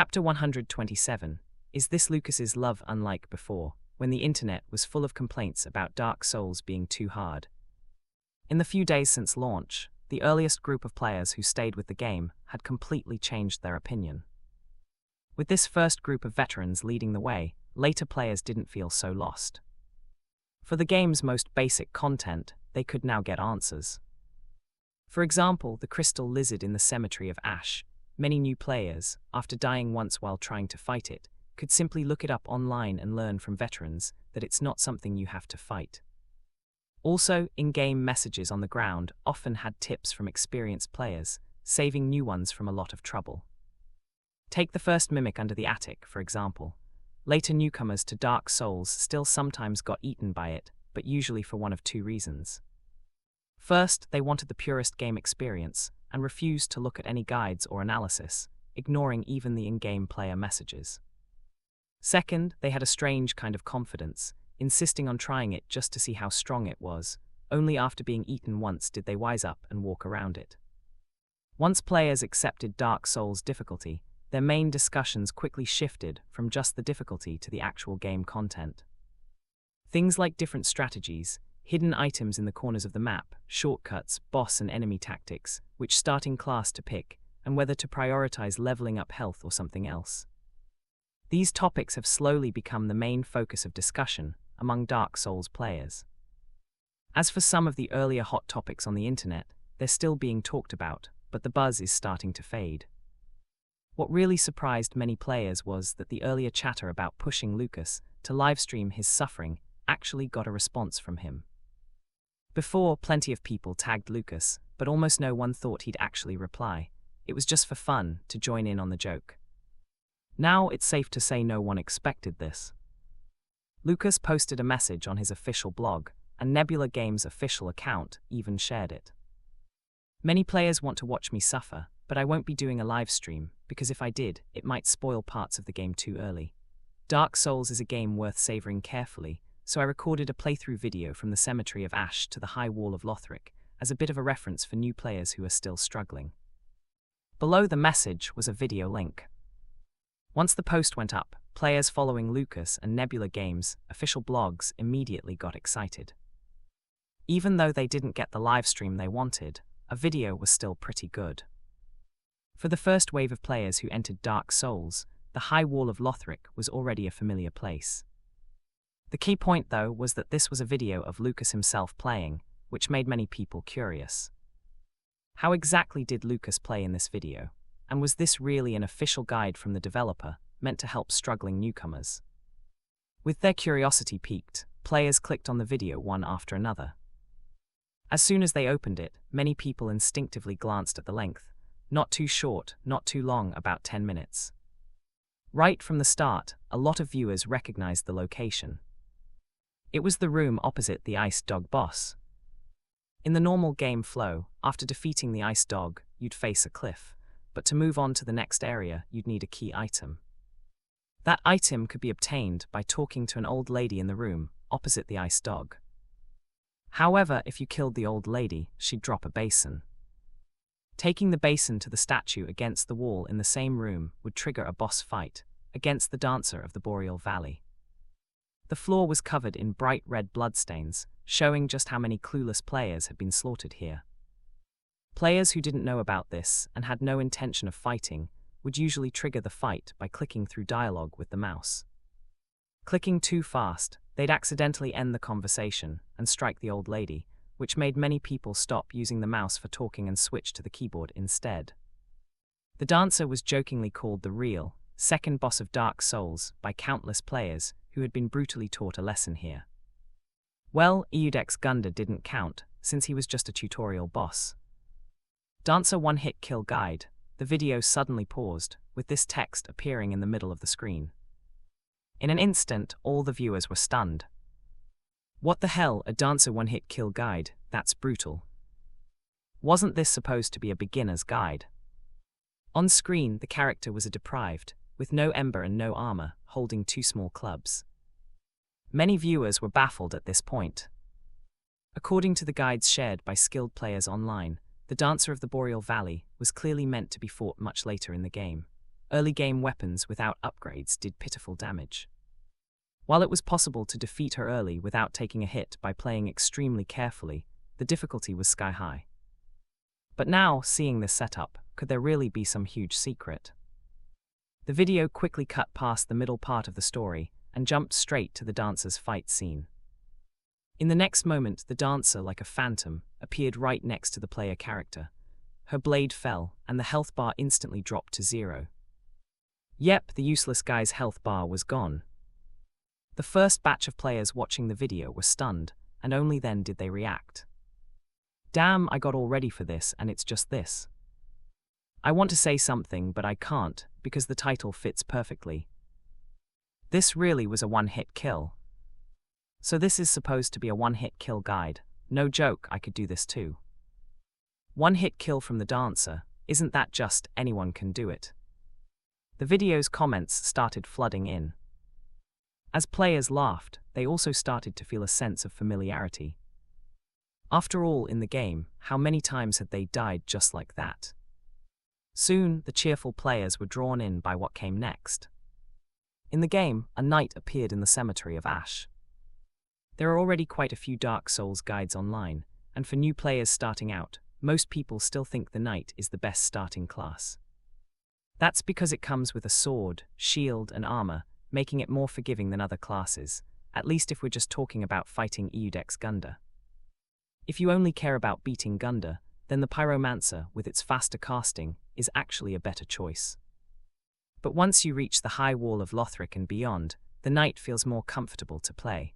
Chapter 127. Is this Lucas's love unlike before, when the internet was full of complaints about Dark Souls being too hard? In the few days since launch, the earliest group of players who stayed with the game had completely changed their opinion. With this first group of veterans leading the way, later players didn't feel so lost. For the game's most basic content, they could now get answers. For example, the crystal lizard in the Cemetery of Ash. Many new players, after dying once while trying to fight it, could simply look it up online and learn from veterans that it's not something you have to fight. Also, in-game messages on the ground often had tips from experienced players, saving new ones from a lot of trouble. Take the first mimic under the attic, for example. Later newcomers to Dark Souls still sometimes got eaten by it, but usually for one of two reasons. First, they wanted the purest game experience, and refused to look at any guides or analysis, ignoring even the in-game player messages. Second, they had a strange kind of confidence, insisting on trying it just to see how strong it was. Only after being eaten once did they wise up and walk around it. Once players accepted Dark Souls' difficulty, their main discussions quickly shifted from just the difficulty to the actual game content. Things like different strategies, hidden items in the corners of the map, shortcuts, boss and enemy tactics, which starting class to pick, and whether to prioritize leveling up health or something else. These topics have slowly become the main focus of discussion among Dark Souls players. As for some of the earlier hot topics on the internet, they're still being talked about, but the buzz is starting to fade. What really surprised many players was that the earlier chatter about pushing Lucas to livestream his suffering actually got a response from him. Before, plenty of people tagged Lucas, but almost no one thought he'd actually reply. It was just for fun, to join in on the joke. Now it's safe to say no one expected this. Lucas posted a message on his official blog, and Nebula Games' official account even shared it. Many players want to watch me suffer, but I won't be doing a live stream, because if I did, it might spoil parts of the game too early. Dark Souls is a game worth savoring carefully, so I recorded a playthrough video from the Cemetery of Ash to the High Wall of Lothric, as a bit of a reference for new players who are still struggling. Below the message was a video link. Once the post went up, players following Lucas and Nebula Games' official blogs immediately got excited. Even though they didn't get the livestream they wanted, a video was still pretty good. For the first wave of players who entered Dark Souls, the High Wall of Lothric was already a familiar place. The key point, though, was that this was a video of Lucas himself playing, which made many people curious. How exactly did Lucas play in this video? And was this really an official guide from the developer, meant to help struggling newcomers? With their curiosity piqued, players clicked on the video one after another. As soon as they opened it, many people instinctively glanced at the length. Not too short, not too long, about 10 minutes. Right from the start, a lot of viewers recognized the location. It was the room opposite the Ice Dog boss. In the normal game flow, after defeating the Ice Dog, you'd face a cliff, but to move on to the next area, you'd need a key item. That item could be obtained by talking to an old lady in the room opposite the Ice Dog. However, if you killed the old lady, she'd drop a basin. Taking the basin to the statue against the wall in the same room would trigger a boss fight against the Dancer of the Boreal Valley. The floor was covered in bright red bloodstains, showing just how many clueless players had been slaughtered here. Players who didn't know about this and had no intention of fighting would usually trigger the fight by clicking through dialogue with the mouse. Clicking too fast, they'd accidentally end the conversation and strike the old lady, which made many people stop using the mouse for talking and switch to the keyboard instead. The Dancer was jokingly called the real, second boss of Dark Souls by countless players who had been brutally taught a lesson here. Well, Eudex Gunda didn't count, since he was just a tutorial boss. Dancer one-hit kill guide. The video suddenly paused, with this text appearing in the middle of the screen. In an instant, all the viewers were stunned. What the hell, a Dancer one-hit kill guide? That's brutal. Wasn't this supposed to be a beginner's guide? On screen, the character was a deprived, with no ember and no armor, holding two small clubs. Many viewers were baffled at this point. According to the guides shared by skilled players online, the Dancer of the Boreal Valley was clearly meant to be fought much later in the game. early game weapons without upgrades did pitiful damage. While it was possible to defeat her early without taking a hit by playing extremely carefully, the difficulty was sky high. But now, seeing this setup, could there really be some huge secret? The video quickly cut past the middle part of the story and jumped straight to the dancer's fight scene. In the next moment, the dancer, like a phantom, appeared right next to the player character. Her blade fell, and the health bar instantly dropped to 0. Yep, the useless guy's health bar was gone. The first batch of players watching the video were stunned, and only then did they react. Damn, I got all ready for this, and it's just this. I want to say something, but I can't, because the title fits perfectly. This really was a one-hit kill. So this is supposed to be a one-hit kill guide. No joke, I could do this too. One-hit kill from the dancer, isn't that just anyone can do it? The video's comments started flooding in. As players laughed, they also started to feel a sense of familiarity. After all, in the game, how many times had they died just like that? Soon, the cheerful players were drawn in by what came next. In the game, a knight appeared in the cemetery of Ash. There are already quite a few Dark Souls guides online, and for new players starting out, most people still think the knight is the best starting class. That's because it comes with a sword, shield, and armor, making it more forgiving than other classes, at least if we're just talking about fighting Eudex Gunda. If you only care about beating Gunda, then the Pyromancer, with its faster casting, is actually a better choice. But once you reach the high wall of Lothric and beyond, the knight feels more comfortable to play.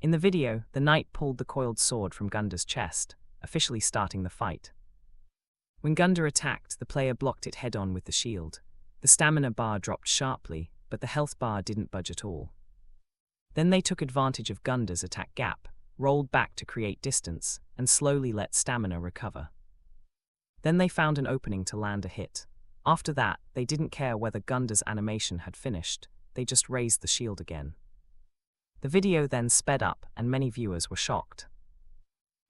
In the video, the knight pulled the coiled sword from Gunda's chest, officially starting the fight. When Gunda attacked, the player blocked it head-on with the shield. The stamina bar dropped sharply, but the health bar didn't budge at all. Then they took advantage of Gunda's attack gap, rolled back to create distance, and slowly let stamina recover. Then they found an opening to land a hit. After that, they didn't care whether Gunda's animation had finished, they just raised the shield again. The video then sped up, and many viewers were shocked.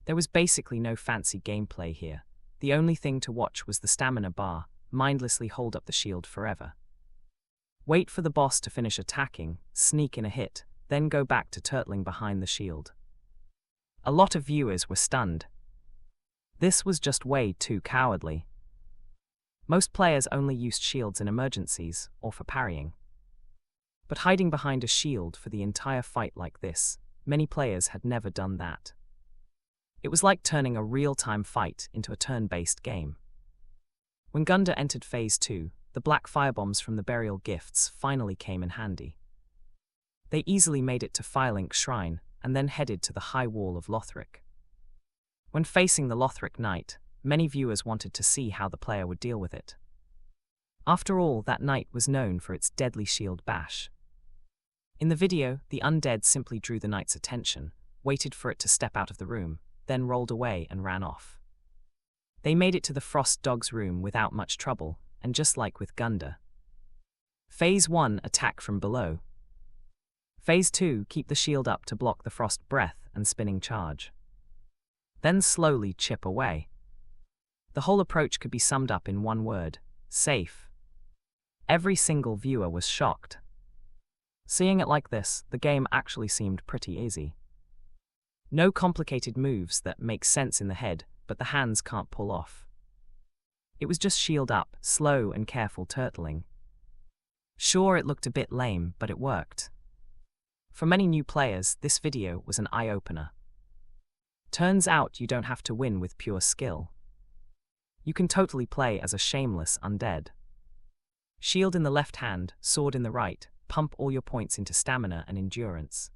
There was basically no fancy gameplay here. The only thing to watch was the stamina bar, mindlessly hold up the shield forever. Wait for the boss to finish attacking, sneak in a hit, then go back to turtling behind the shield. A lot of viewers were stunned. This was just way too cowardly. Most players only used shields in emergencies, or for parrying. But hiding behind a shield for the entire fight like this, many players had never done that. It was like turning a real-time fight into a turn-based game. When Gunda entered Phase 2, the black firebombs from the burial gifts finally came in handy. They easily made it to Firelink's shrine, and then headed to the high wall of Lothric. When facing the Lothric knight, many viewers wanted to see how the player would deal with it. After all, that knight was known for its deadly shield bash. In the video, the undead simply drew the knight's attention, waited for it to step out of the room, then rolled away and ran off. They made it to the Frost Dog's room without much trouble, and just like with Gunda. Phase 1, attack from below. Phase 2, keep the shield up to block the frost breath and spinning charge. Then slowly chip away. The whole approach could be summed up in one word: safe. Every single viewer was shocked. Seeing it like this, the game actually seemed pretty easy. No complicated moves that make sense in the head, but the hands can't pull off. It was just shield up, slow and careful turtling. Sure, it looked a bit lame, but it worked. For many new players, this video was an eye-opener. Turns out you don't have to win with pure skill. You can totally play as a shameless undead. Shield in the left hand, sword in the right, pump all your points into stamina and endurance.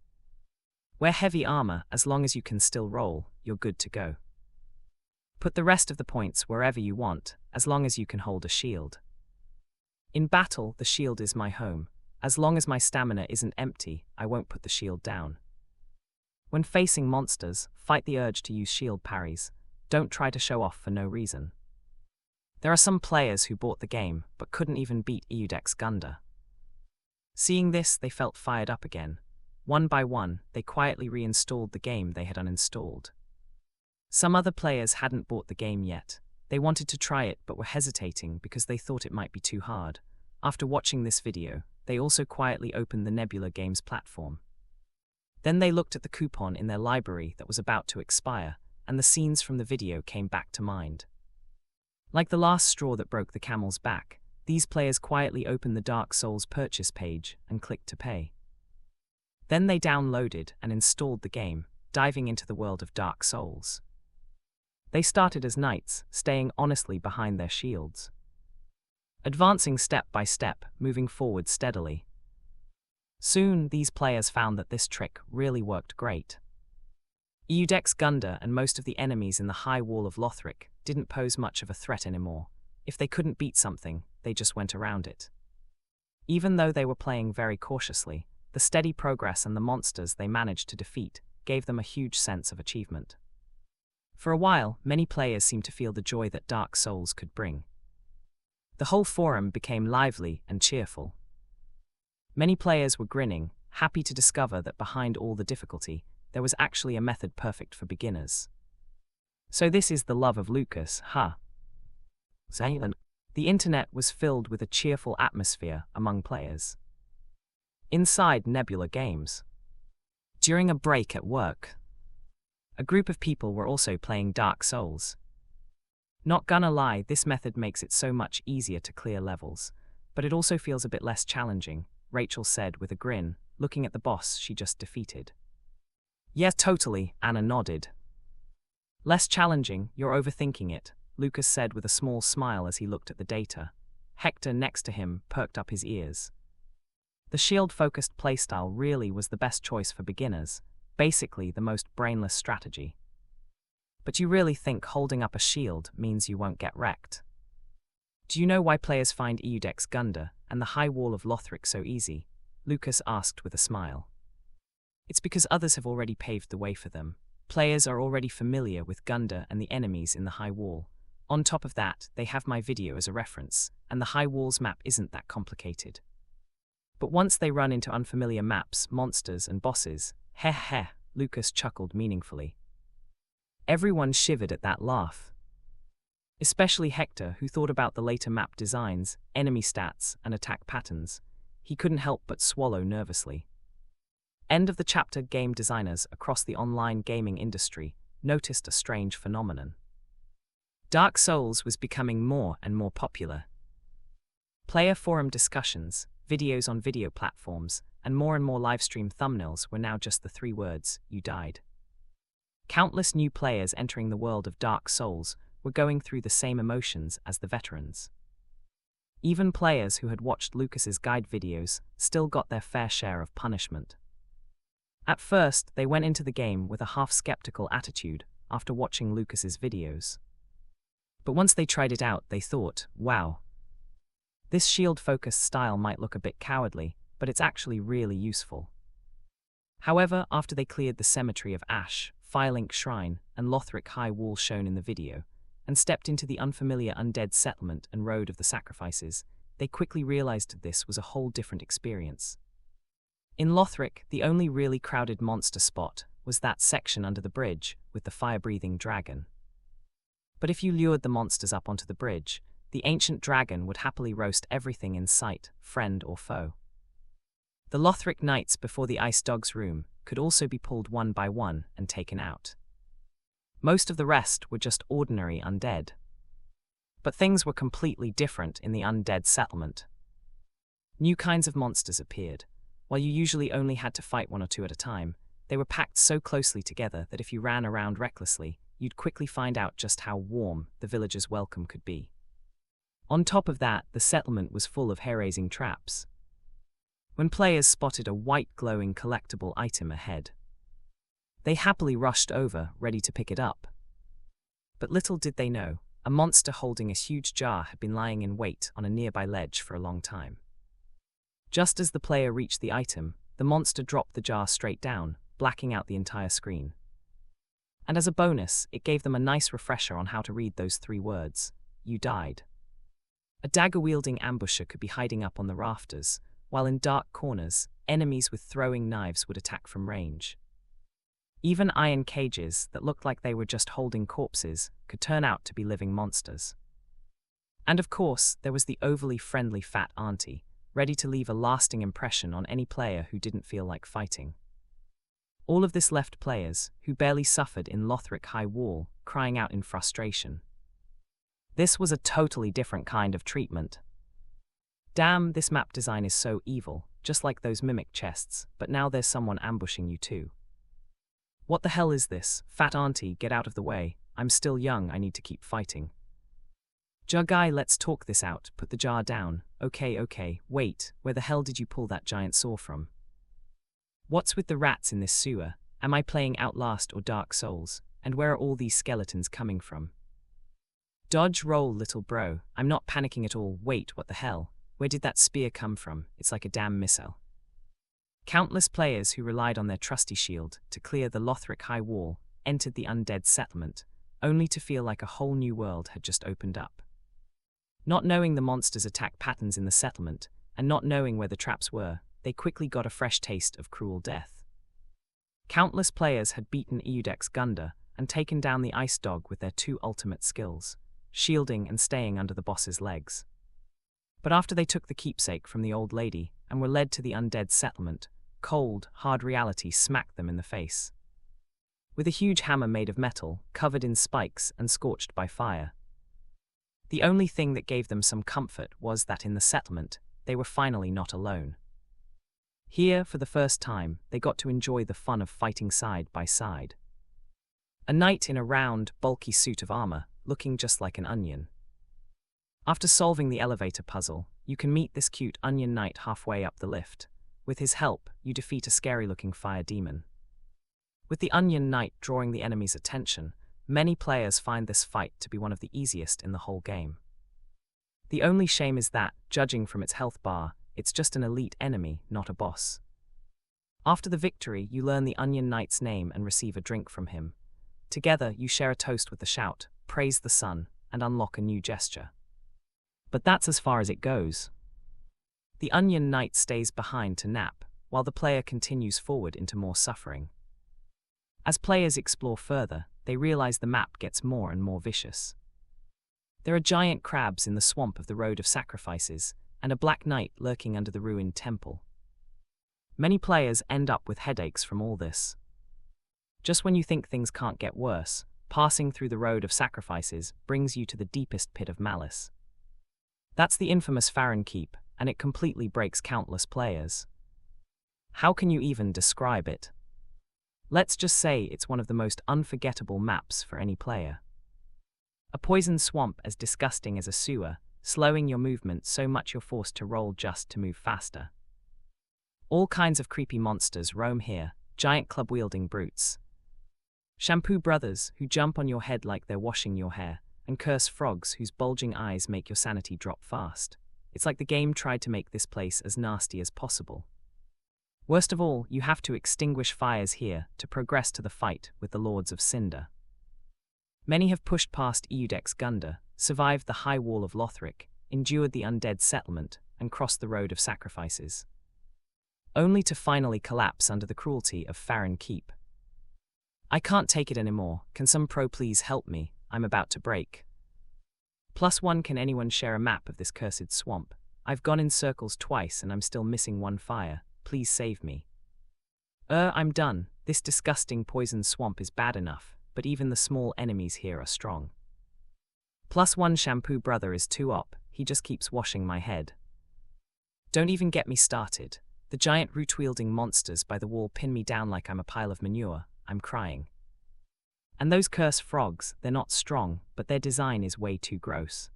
Wear heavy armor, as long as you can still roll, you're good to go. Put the rest of the points wherever you want, as long as you can hold a shield. In battle, the shield is my home. As long as my stamina isn't empty, I won't put the shield down. When facing monsters, fight the urge to use shield parries. Don't try to show off for no reason. There are some players who bought the game, but couldn't even beat Eudex Gunda. Seeing this, they felt fired up again. One by one, they quietly reinstalled the game they had uninstalled. Some other players hadn't bought the game yet. They wanted to try it but were hesitating because they thought it might be too hard, After watching this video, they also quietly opened the Nebula Games platform. Then they looked at the coupon in their library that was about to expire, and the scenes from the video came back to mind. Like the last straw that broke the camel's back, these players quietly opened the Dark Souls purchase page and clicked to pay. Then they downloaded and installed the game, diving into the world of Dark Souls. They started as knights, staying honestly behind their shields, advancing step by step, moving forward steadily. Soon, these players found that this trick really worked great. Iudex Gunda and most of the enemies in the High Wall of Lothric didn't pose much of a threat anymore. If they couldn't beat something, they just went around it. Even though they were playing very cautiously, the steady progress and the monsters they managed to defeat gave them a huge sense of achievement. For a while, many players seemed to feel the joy that Dark Souls could bring. The whole forum became lively and cheerful. Many players were grinning, happy to discover that behind all the difficulty, there was actually a method perfect for beginners. So this is the love of Lucas, huh? The internet was filled with a cheerful atmosphere among players. Inside Nebula Games, during a break at work, a group of people were also playing Dark Souls. Not gonna lie, this method makes it so much easier to clear levels, but it also feels a bit less challenging, Rachel said with a grin, looking at the boss she just defeated. Yes, totally, Anna nodded. Less challenging, you're overthinking it, Lucas said with a small smile as he looked at the data. Hector next to him perked up his ears. The shield-focused playstyle really was the best choice for beginners, basically the most brainless strategy. But you really think holding up a shield means you won't get wrecked? Do you know why players find Iudex Gunda and the High Wall of Lothric so easy? Lucas asked with a smile. It's because others have already paved the way for them. Players are already familiar with Gunda and the enemies in the High Wall. On top of that, they have my video as a reference, and the High Wall's map isn't that complicated. But once they run into unfamiliar maps, monsters and bosses, Lucas chuckled meaningfully. Everyone shivered at that laugh. Especially Hector, who thought about the later map designs, enemy stats, and attack patterns. He couldn't help but swallow nervously. End of the chapter. Game designers across the online gaming industry noticed a strange phenomenon. Dark Souls was becoming more and more popular. Player forum discussions, videos on video platforms, and more livestream thumbnails were now just the 3 words, "You died." Countless new players entering the world of Dark Souls were going through the same emotions as the veterans. Even players who had watched Lucas's guide videos still got their fair share of punishment. At first, they went into the game with a half-skeptical attitude after watching Lucas's videos. But once they tried it out, they thought, wow, this shield-focused style might look a bit cowardly, but it's actually really useful. However, after they cleared the Cemetery of Ash, Firelink Shrine, and Lothric High Wall shown in the video, and stepped into the unfamiliar undead settlement and Road of the Sacrifices, they quickly realized this was a whole different experience. In Lothric, the only really crowded monster spot was that section under the bridge with the fire-breathing dragon. But if you lured the monsters up onto the bridge, the ancient dragon would happily roast everything in sight, friend or foe. The Lothric knights before the Ice Dog's room could also be pulled one by one and taken out. Most of the rest were just ordinary undead. But things were completely different in the undead settlement. New kinds of monsters appeared. While you usually only had to fight 1 or 2 at a time, they were packed so closely together that if you ran around recklessly, you'd quickly find out just how warm the villagers' welcome could be. On top of that, the settlement was full of hair-raising traps. When players spotted a white glowing collectible item ahead, they happily rushed over, ready to pick it up. But little did they know, a monster holding a huge jar had been lying in wait on a nearby ledge for a long time. Just as the player reached the item, the monster dropped the jar straight down, blacking out the entire screen. And as a bonus, it gave them a nice refresher on how to read those 3 words, "You died." A dagger-wielding ambusher could be hiding up on the rafters, while in dark corners, enemies with throwing knives would attack from range. Even iron cages that looked like they were just holding corpses could turn out to be living monsters. And of course, there was the overly friendly fat auntie, ready to leave a lasting impression on any player who didn't feel like fighting. All of this left players, who barely suffered in Lothric High Wall, crying out in frustration. This was a totally different kind of treatment. Damn, this map design is so evil, just like those mimic chests, but now there's someone ambushing you too. What the hell is this? Fat auntie, get out of the way. I'm still young, I need to keep fighting. Jar guy, let's talk this out. Put the jar down. Okay, wait, where the hell did you pull that giant saw from? What's with the rats in this sewer? Am I playing Outlast or Dark Souls? And where are all these skeletons coming from? Dodge roll, little bro. I'm not panicking at all. Wait, what the hell? Where did that spear come from? It's like a damn missile. Countless players who relied on their trusty shield to clear the Lothric High Wall entered the undead settlement, only to feel like a whole new world had just opened up. Not knowing the monsters' attack patterns in the settlement, and not knowing where the traps were, they quickly got a fresh taste of cruel death. Countless players had beaten Eudex's Gunda and taken down the Ice Dog with their two ultimate skills, shielding and staying under the boss's legs. But after they took the keepsake from the old lady and were led to the undead settlement, cold, hard reality smacked them in the face. With a huge hammer made of metal, covered in spikes and scorched by fire. The only thing that gave them some comfort was that in the settlement, they were finally not alone. Here, for the first time, they got to enjoy the fun of fighting side by side. A knight in a round, bulky suit of armor, looking just like an onion. After solving the elevator puzzle, you can meet this cute onion knight halfway up the lift. With his help, you defeat a scary-looking fire demon. With the onion knight drawing the enemy's attention, many players find this fight to be one of the easiest in the whole game. The only shame is that, judging from its health bar, it's just an elite enemy, not a boss. After the victory, you learn the onion knight's name and receive a drink from him. Together, you share a toast with the shout, praise the sun, and unlock a new gesture. But that's as far as it goes. The onion knight stays behind to nap, while the player continues forward into more suffering. As players explore further, they realize the map gets more and more vicious. There are giant crabs in the swamp of the Road of Sacrifices, and a black knight lurking under the ruined temple. Many players end up with headaches from all this. Just when you think things can't get worse, passing through the Road of Sacrifices brings you to the deepest pit of malice. That's the infamous Farron Keep, and it completely breaks countless players. How can you even describe it? Let's just say it's one of the most unforgettable maps for any player. A poisoned swamp as disgusting as a sewer, slowing your movement so much you're forced to roll just to move faster. All kinds of creepy monsters roam here, giant club-wielding brutes. Shampoo brothers who jump on your head like they're washing your hair, and curse frogs whose bulging eyes make your sanity drop fast. It's like the game tried to make this place as nasty as possible. Worst of all, you have to extinguish fires here to progress to the fight with the Lords of Cinder. Many have pushed past Eudex's Gunda, survived the High Wall of Lothric, endured the undead settlement, and crossed the Road of Sacrifices. Only to finally collapse under the cruelty of Farron Keep. I can't take it anymore. Can some pro please help me? I'm about to break. +1, can anyone share a map of this cursed swamp? I've gone in circles twice and I'm still missing one fire. Please save me. I'm done. This disgusting poison swamp is bad enough, but even the small enemies here are strong. +1, shampoo brother is too op, he just keeps washing my head. Don't even get me started. The giant root-wielding monsters by the wall pin me down like I'm a pile of manure. I'm crying. And those cursed frogs, they're not strong, but their design is way too gross.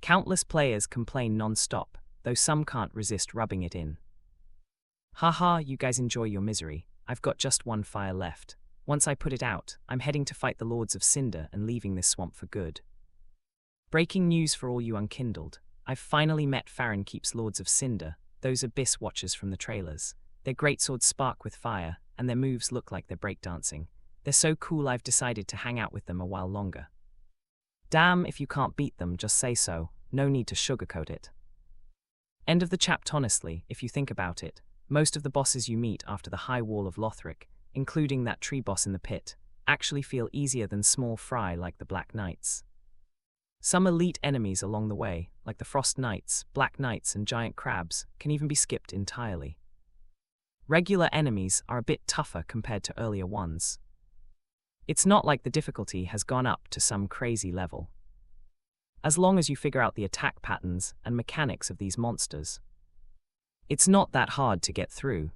Countless players complain non-stop, though some can't resist rubbing it in. Haha, you guys enjoy your misery. I've got just one fire left. Once I put it out, I'm heading to fight the Lords of Cinder and leaving this swamp for good. Breaking news for all you unkindled. I've finally met Farron Keep's Lords of Cinder, those abyss watchers from the trailers. Their greatswords spark with fire, and their moves look like they're breakdancing. They're so cool I've decided to hang out with them a while longer. Damn, if you can't beat them, just say so. No need to sugarcoat it. End of the chapter. Honestly, if you think about it, most of the bosses you meet after the High Wall of Lothric, including that tree boss in the pit, actually feel easier than small fry like the Black Knights. Some elite enemies along the way, like the Frost Knights, Black Knights, and Giant Crabs, can even be skipped entirely. Regular enemies are a bit tougher compared to earlier ones. It's not like the difficulty has gone up to some crazy level. As long as you figure out the attack patterns and mechanics of these monsters, it's not that hard to get through.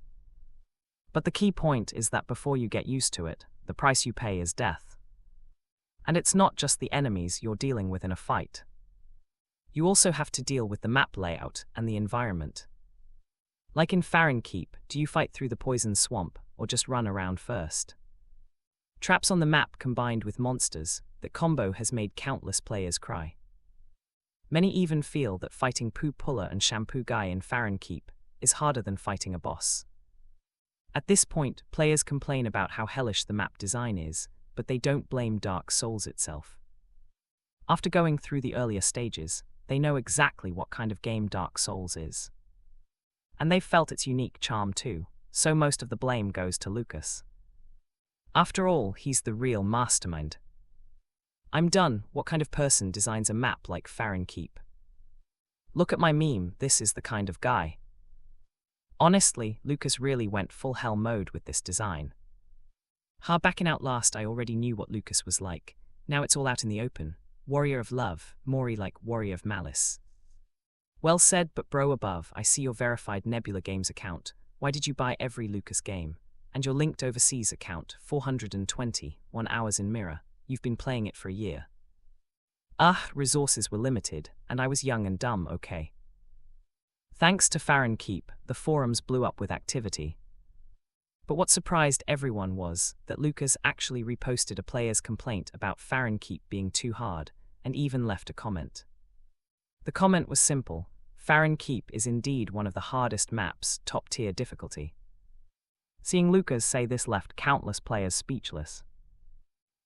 But the key point is that before you get used to it, the price you pay is death. And it's not just the enemies you're dealing with in a fight. You also have to deal with the map layout and the environment. Like in Fahrenkeep, do you fight through the poison swamp or just run around first? Traps on the map combined with monsters, that combo has made countless players cry. Many even feel that fighting Poo Puller and Shampoo Guy in Fahrenkeep is harder than fighting a boss. At this point, players complain about how hellish the map design is, but they don't blame Dark Souls itself. After going through the earlier stages, they know exactly what kind of game Dark Souls is. And they've felt its unique charm too, so most of the blame goes to Lucas. After all, he's the real mastermind. I'm done. What kind of person designs a map like Fahrenkeep? Look at my meme, this is the kind of guy. Honestly, Lucas really went full hell mode with this design. Back in Outlast I already knew what Lucas was like. Now it's all out in the open. Warrior of love, Mori like Warrior of malice. Well said, but bro above, I see your verified Nebula Games account. Why did you buy every Lucas game? And your linked overseas account, 421 hours in Mirror. You've been playing it for a year. Resources were limited, and I was young and dumb, okay. Thanks to Fahrenkeep, the forums blew up with activity. But what surprised everyone was that Lucas actually reposted a player's complaint about Fahrenkeep being too hard, and even left a comment. The comment was simple: Fahrenkeep is indeed one of the hardest maps, top-tier difficulty. Seeing Lucas say this left countless players speechless.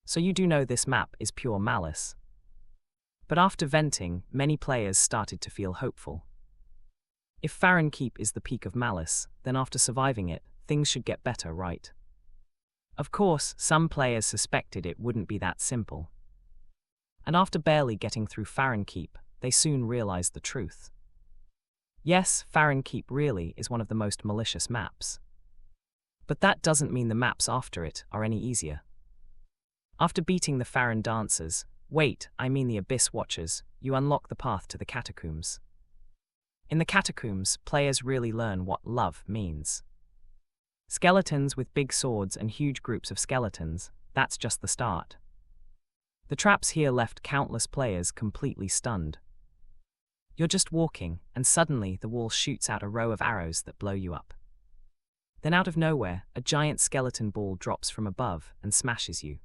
So you do know this map is pure malice. But after venting, many players started to feel hopeful. If Fahrenkeep is the peak of malice, then after surviving it, things should get better, right? Of course, some players suspected it wouldn't be that simple. And after barely getting through Fahrenkeep, they soon realized the truth. Yes, Fahrenkeep really is one of the most malicious maps. But that doesn't mean the maps after it are any easier. After beating the Farron Dancers, the Abyss Watchers, you unlock the path to the Catacombs. In the Catacombs, players really learn what love means. Skeletons with big swords and huge groups of skeletons, that's just the start. The traps here left countless players completely stunned. You're just walking, and suddenly the wall shoots out a row of arrows that blow you up. Then out of nowhere, a giant skeleton ball drops from above and smashes you.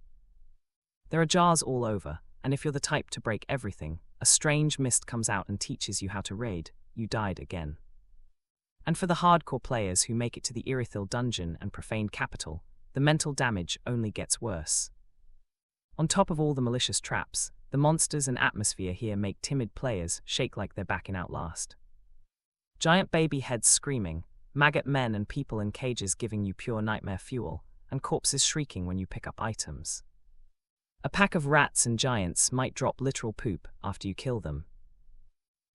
There are jars all over, and if you're the type to break everything, a strange mist comes out and teaches you how to raid. You died again. And for the hardcore players who make it to the Irithil dungeon and profaned capital, the mental damage only gets worse. On top of all the malicious traps, the monsters and atmosphere here make timid players shake like they're back in Outlast. Giant baby heads screaming, maggot men and people in cages giving you pure nightmare fuel, and corpses shrieking when you pick up items. A pack of rats and giants might drop literal poop after you kill them.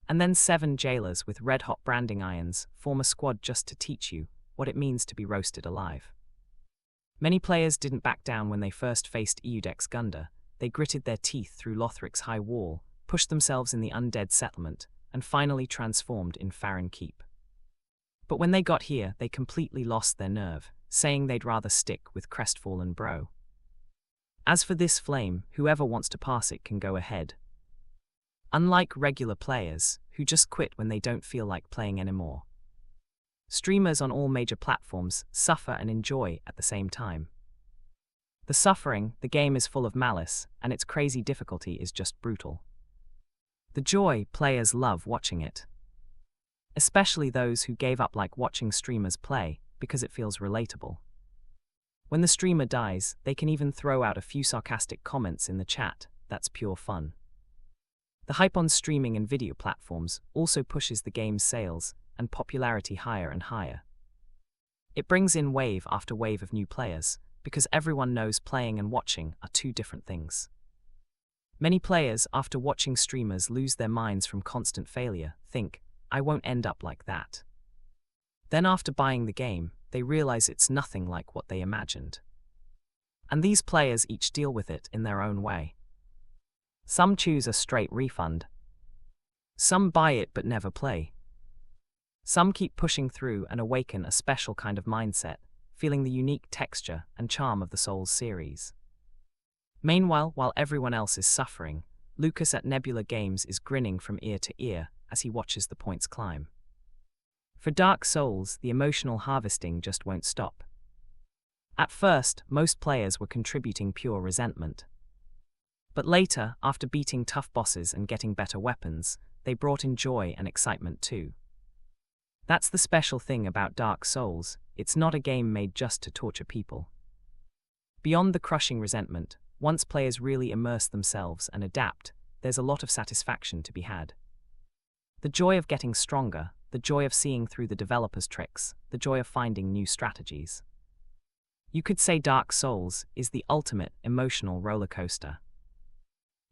And then 7 jailers with red-hot branding irons form a squad just to teach you what it means to be roasted alive. Many players didn't back down when they first faced Eudex Gunda. They gritted their teeth through Lothric's high wall, pushed themselves in the undead settlement, and finally transformed in Fahrenkeep. But when they got here, they completely lost their nerve, saying they'd rather stick with Crestfallen Bro. As for this flame, whoever wants to pass it can go ahead. Unlike regular players, who just quit when they don't feel like playing anymore. Streamers on all major platforms suffer and enjoy at the same time. The suffering, the game is full of malice, and its crazy difficulty is just brutal. The joy, players love watching it. Especially those who gave up like watching streamers play, because it feels relatable. When the streamer dies, they can even throw out a few sarcastic comments in the chat. That's pure fun. The hype on streaming and video platforms also pushes the game's sales and popularity higher and higher. It brings in wave after wave of new players, because everyone knows playing and watching are two different things. Many players, after watching streamers lose their minds from constant failure, think, "I won't end up like that." Then after buying the game, they realize it's nothing like what they imagined. And these players each deal with it in their own way. Some choose a straight refund. Some buy it but never play. Some keep pushing through and awaken a special kind of mindset, feeling the unique texture and charm of the Souls series. Meanwhile, while everyone else is suffering, Lucas at Nebula Games is grinning from ear to ear as he watches the points climb. For Dark Souls, the emotional harvesting just won't stop. At first, most players were contributing pure resentment. But later, after beating tough bosses and getting better weapons, they brought in joy and excitement too. That's the special thing about Dark Souls, it's not a game made just to torture people. Beyond the crushing resentment, once players really immerse themselves and adapt, there's a lot of satisfaction to be had. The joy of getting stronger, the joy of seeing through the developers' tricks, the joy of finding new strategies. You could say Dark Souls is the ultimate emotional roller coaster.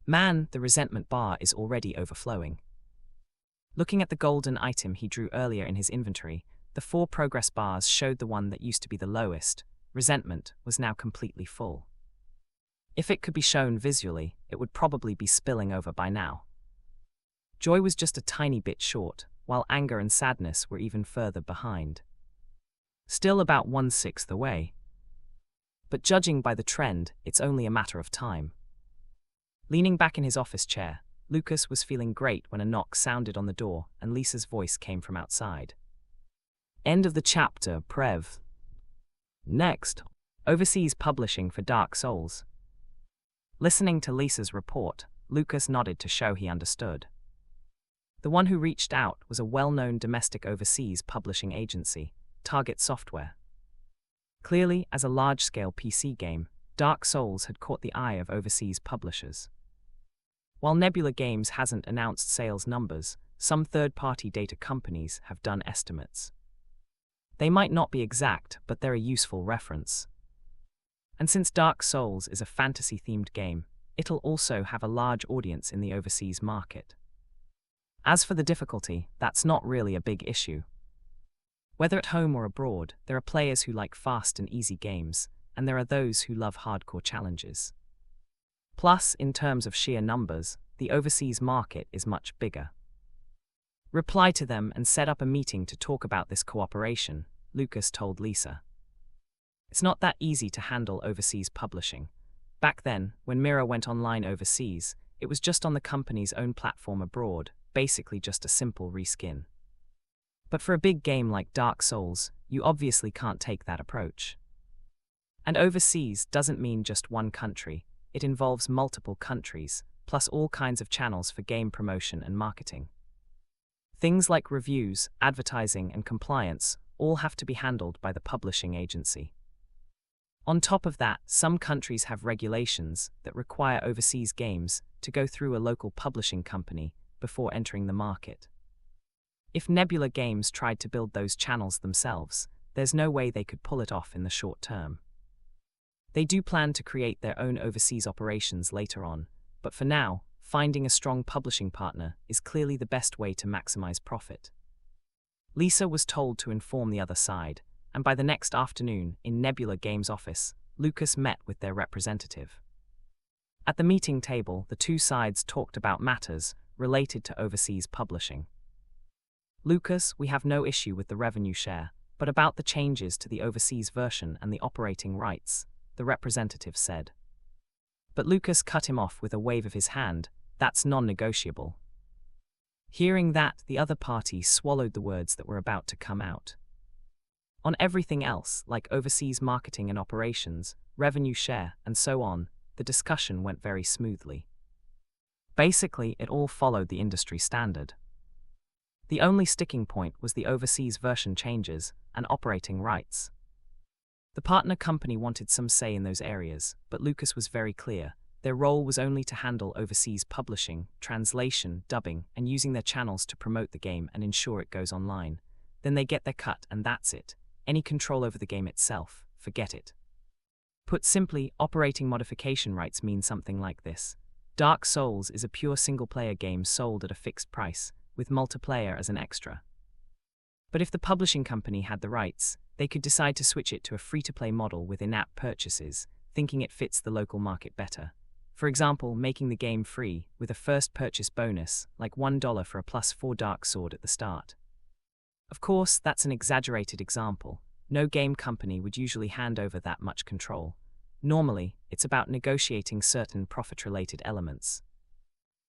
Man, the resentment bar is already overflowing. Looking at the golden item he drew earlier in his inventory, the 4 progress bars showed the one that used to be the lowest, resentment, was now completely full. If it could be shown visually, it would probably be spilling over by now. Joy was just a tiny bit short, while anger and sadness were even further behind. Still about 1/6 away. But judging by the trend, it's only a matter of time. Leaning back in his office chair, Lucas was feeling great when a knock sounded on the door and Lisa's voice came from outside. End of the chapter, Prev. Next, overseas publishing for Dark Souls. Listening to Lisa's report, Lucas nodded to show he understood. The one who reached out was a well-known domestic overseas publishing agency, Target Software. Clearly, as a large-scale PC game, Dark Souls had caught the eye of overseas publishers. While Nebula Games hasn't announced sales numbers, some third-party data companies have done estimates. They might not be exact, but they're a useful reference. And since Dark Souls is a fantasy-themed game, it'll also have a large audience in the overseas market. As for the difficulty, that's not really a big issue. Whether at home or abroad, there are players who like fast and easy games, and there are those who love hardcore challenges. Plus, in terms of sheer numbers, the overseas market is much bigger. Reply to them and set up a meeting to talk about this cooperation, Lucas told Lisa. It's not that easy to handle overseas publishing. Back then, when Mira went online overseas, it was just on the company's own platform abroad, basically just a simple reskin. But for a big game like Dark Souls, you obviously can't take that approach. And overseas doesn't mean just one country, it involves multiple countries, plus all kinds of channels for game promotion and marketing. Things like reviews, advertising, and compliance all have to be handled by the publishing agency. On top of that, some countries have regulations that require overseas games to go through a local publishing company before entering the market. If Nebula Games tried to build those channels themselves, there's no way they could pull it off in the short term. They do plan to create their own overseas operations later on, but for now, finding a strong publishing partner is clearly the best way to maximize profit. Lisa was told to inform the other side, and by the next afternoon, in Nebula Games' office, Lucas met with their representative. At the meeting table, the two sides talked about matters related to overseas publishing. Lucas, we have no issue with the revenue share, but about the changes to the overseas version and the operating rights, the representative said. But Lucas cut him off with a wave of his hand. That's non-negotiable. Hearing that, the other party swallowed the words that were about to come out. On everything else, like overseas marketing and operations, revenue share, and so on, the discussion went very smoothly. Basically, it all followed the industry standard. The only sticking point was the overseas version changes and operating rights. The partner company wanted some say in those areas, but Lucas was very clear. Their role was only to handle overseas publishing, translation, dubbing, and using their channels to promote the game and ensure it goes online. Then they get their cut and that's it. Any control over the game itself, forget it. Put simply, operating modification rights mean something like this. Dark Souls is a pure single-player game sold at a fixed price, with multiplayer as an extra. But if the publishing company had the rights, they could decide to switch it to a free-to-play model with in-app purchases, thinking it fits the local market better. For example, making the game free, with a first purchase bonus, like $1 for a +4 Dark Sword at the start. Of course, that's an exaggerated example. No game company would usually hand over that much control. Normally, it's about negotiating certain profit-related elements.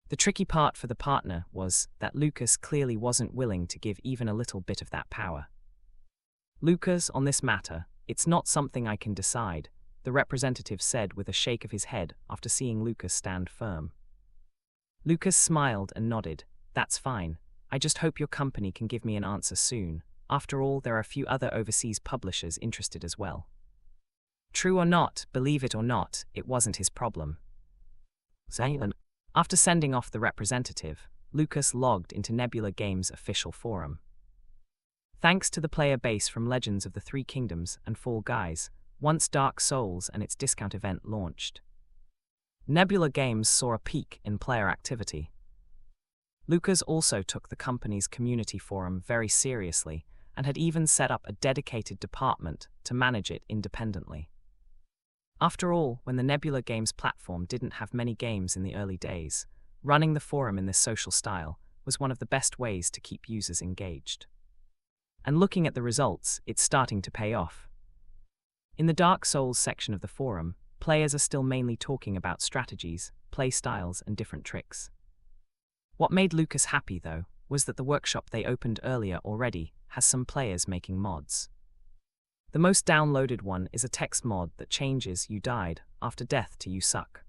The tricky part for the partner was that Lucas clearly wasn't willing to give even a little bit of that power. "Lucas, on this matter, it's not something I can decide," the representative said with a shake of his head after seeing Lucas stand firm. Lucas smiled and nodded. "That's fine. I just hope your company can give me an answer soon. After all, there are a few other overseas publishers interested as well." True or not, believe it or not, it wasn't his problem. After sending off the representative, Lucas logged into Nebula Games' official forum. Thanks to the player base from Legends of the Three Kingdoms and Fall Guys, once Dark Souls and its discount event launched, Nebula Games saw a peak in player activity. Lucas also took the company's community forum very seriously and had even set up a dedicated department to manage it independently. After all, when the Nebula Games platform didn't have many games in the early days, running the forum in this social style was one of the best ways to keep users engaged. And looking at the results, it's starting to pay off. In the Dark Souls section of the forum, players are still mainly talking about strategies, play styles, and different tricks. What made Lucas happy, though, was that the workshop they opened earlier already has some players making mods. The most downloaded one is a text mod that changes "you died" after death to "you suck."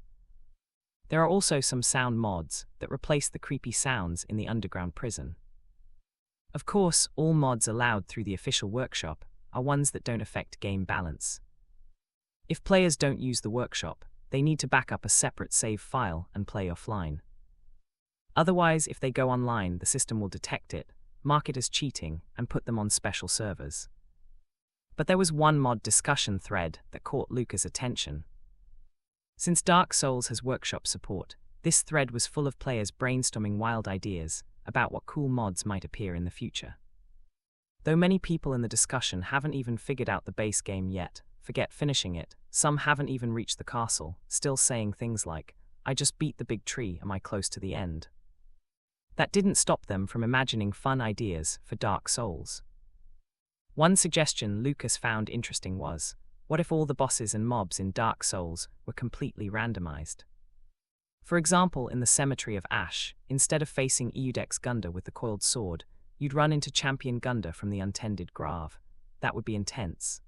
There are also some sound mods that replace the creepy sounds in the underground prison. Of course, all mods allowed through the official workshop are ones that don't affect game balance. If players don't use the workshop, they need to back up a separate save file and play offline. Otherwise, if they go online, the system will detect it, mark it as cheating, and put them on special servers. But there was one mod discussion thread that caught Lucas' attention. Since Dark Souls has workshop support, this thread was full of players brainstorming wild ideas about what cool mods might appear in the future. Though many people in the discussion haven't even figured out the base game yet, forget finishing it, some haven't even reached the castle, still saying things like, "I just beat the big tree, am I close to the end?" That didn't stop them from imagining fun ideas for Dark Souls. One suggestion Lucas found interesting was, what if all the bosses and mobs in Dark Souls were completely randomized? For example, in the Cemetery of Ash, instead of facing Eudex Gunda with the coiled sword, you'd run into Champion Gunda from the Untended Grave. That would be intense.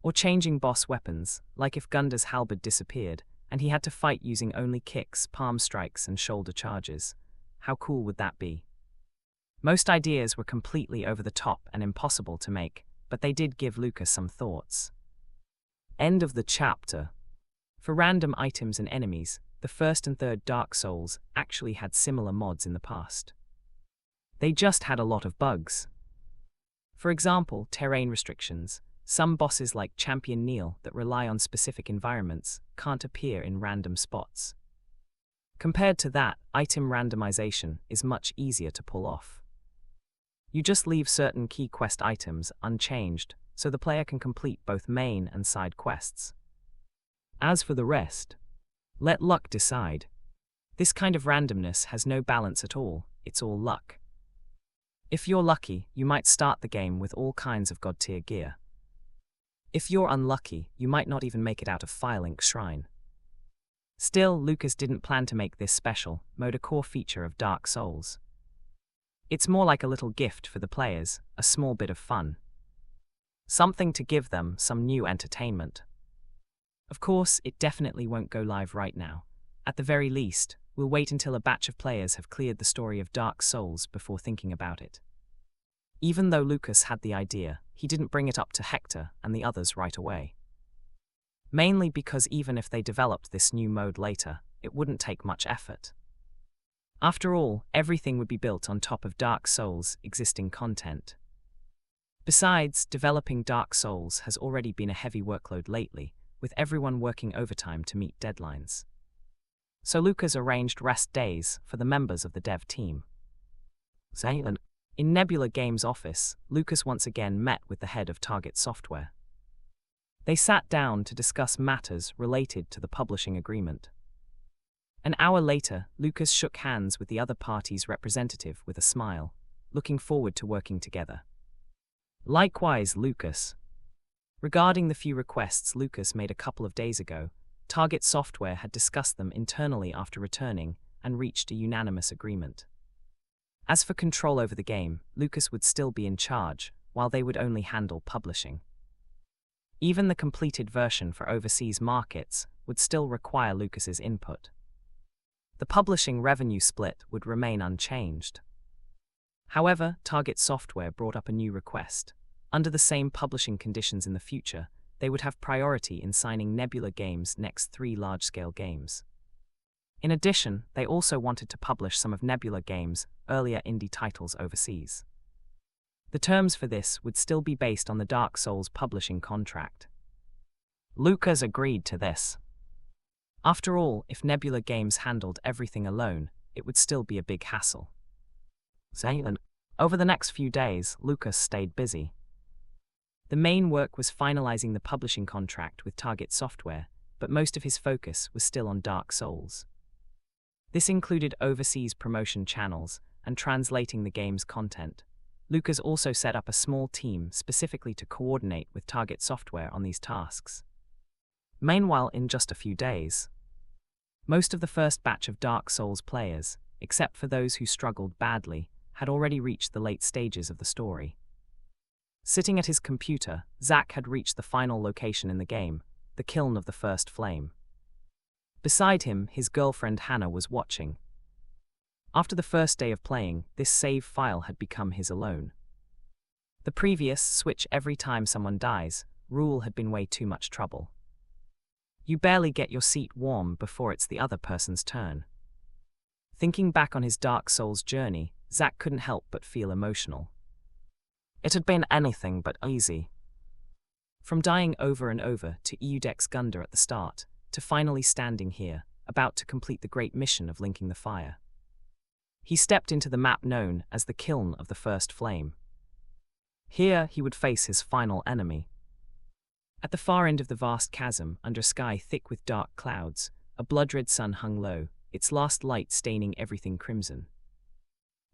Or changing boss weapons, like if Gunda's halberd disappeared, and he had to fight using only kicks, palm strikes, and shoulder charges. How cool would that be? Most ideas were completely over the top and impossible to make, but they did give Lucas some thoughts. End of the chapter. For random items and enemies, the first and third Dark Souls actually had similar mods in the past. They just had a lot of bugs. For example, terrain restrictions. Some bosses like Champion Neil that rely on specific environments can't appear in random spots. Compared to that, item randomization is much easier to pull off. You just leave certain key quest items unchanged so the player can complete both main and side quests. As for the rest, let luck decide. This kind of randomness has no balance at all, it's all luck. If you're lucky, you might start the game with all kinds of god-tier gear. If you're unlucky, you might not even make it out of Firelink's shrine. Still, Lucas didn't plan to make this special mode a core feature of Dark Souls. It's more like a little gift for the players, a small bit of fun. Something to give them some new entertainment. Of course, it definitely won't go live right now. At the very least, we'll wait until a batch of players have cleared the story of Dark Souls before thinking about it. Even though Lucas had the idea, he didn't bring it up to Hector and the others right away. Mainly because even if they developed this new mode later, it wouldn't take much effort. After all, everything would be built on top of Dark Souls' existing content. Besides, developing Dark Souls has already been a heavy workload lately, with everyone working overtime to meet deadlines. so Lucas arranged rest days for the members of the dev team. In Nebula Games' office, Lucas once again met with the head of Target Software. They sat down to discuss matters related to the publishing agreement. An hour later, Lucas shook hands with the other party's representative with a smile, looking forward to working together. Likewise, Lucas. Regarding the few requests Lucas made a couple of days ago, Target Software had discussed them internally after returning and reached a unanimous agreement. As for control over the game, Lucas would still be in charge, while they would only handle publishing. Even the completed version for overseas markets would still require Lucas's input. The publishing revenue split would remain unchanged. However, Target Software brought up a new request. Under the same publishing conditions in the future, they would have priority in signing Nebula Games' next 3 large-scale games. In addition, they also wanted to publish some of Nebula Games' earlier indie titles overseas. The terms for this would still be based on the Dark Souls publishing contract. Lucas agreed to this. After all, if Nebula Games handled everything alone, it would still be a big hassle. Over the next few days, Lucas stayed busy. The main work was finalizing the publishing contract with Target Software, but most of his focus was still on Dark Souls. This included overseas promotion channels and translating the game's content. Lucas also set up a small team specifically to coordinate with Target Software on these tasks. Meanwhile, in just a few days, most of the first batch of Dark Souls players, except for those who struggled badly, had already reached the late stages of the story. Sitting at his computer, Zack had reached the final location in the game, the kiln of the first flame. Beside him, his girlfriend Hannah was watching. After the first day of playing, this save file had become his alone. The previous switch every time someone dies rule had been way too much trouble. You barely get your seat warm before it's the other person's turn. Thinking back on his Dark Souls journey, Zack couldn't help but feel emotional. It had been anything but easy. From dying over and over to Eudex Gunda at the start, to finally standing here, about to complete the great mission of linking the fire. He stepped into the map known as the Kiln of the First Flame. Here he would face his final enemy. At the far end of the vast chasm, under a sky thick with dark clouds, a blood-red sun hung low, its last light staining everything crimson.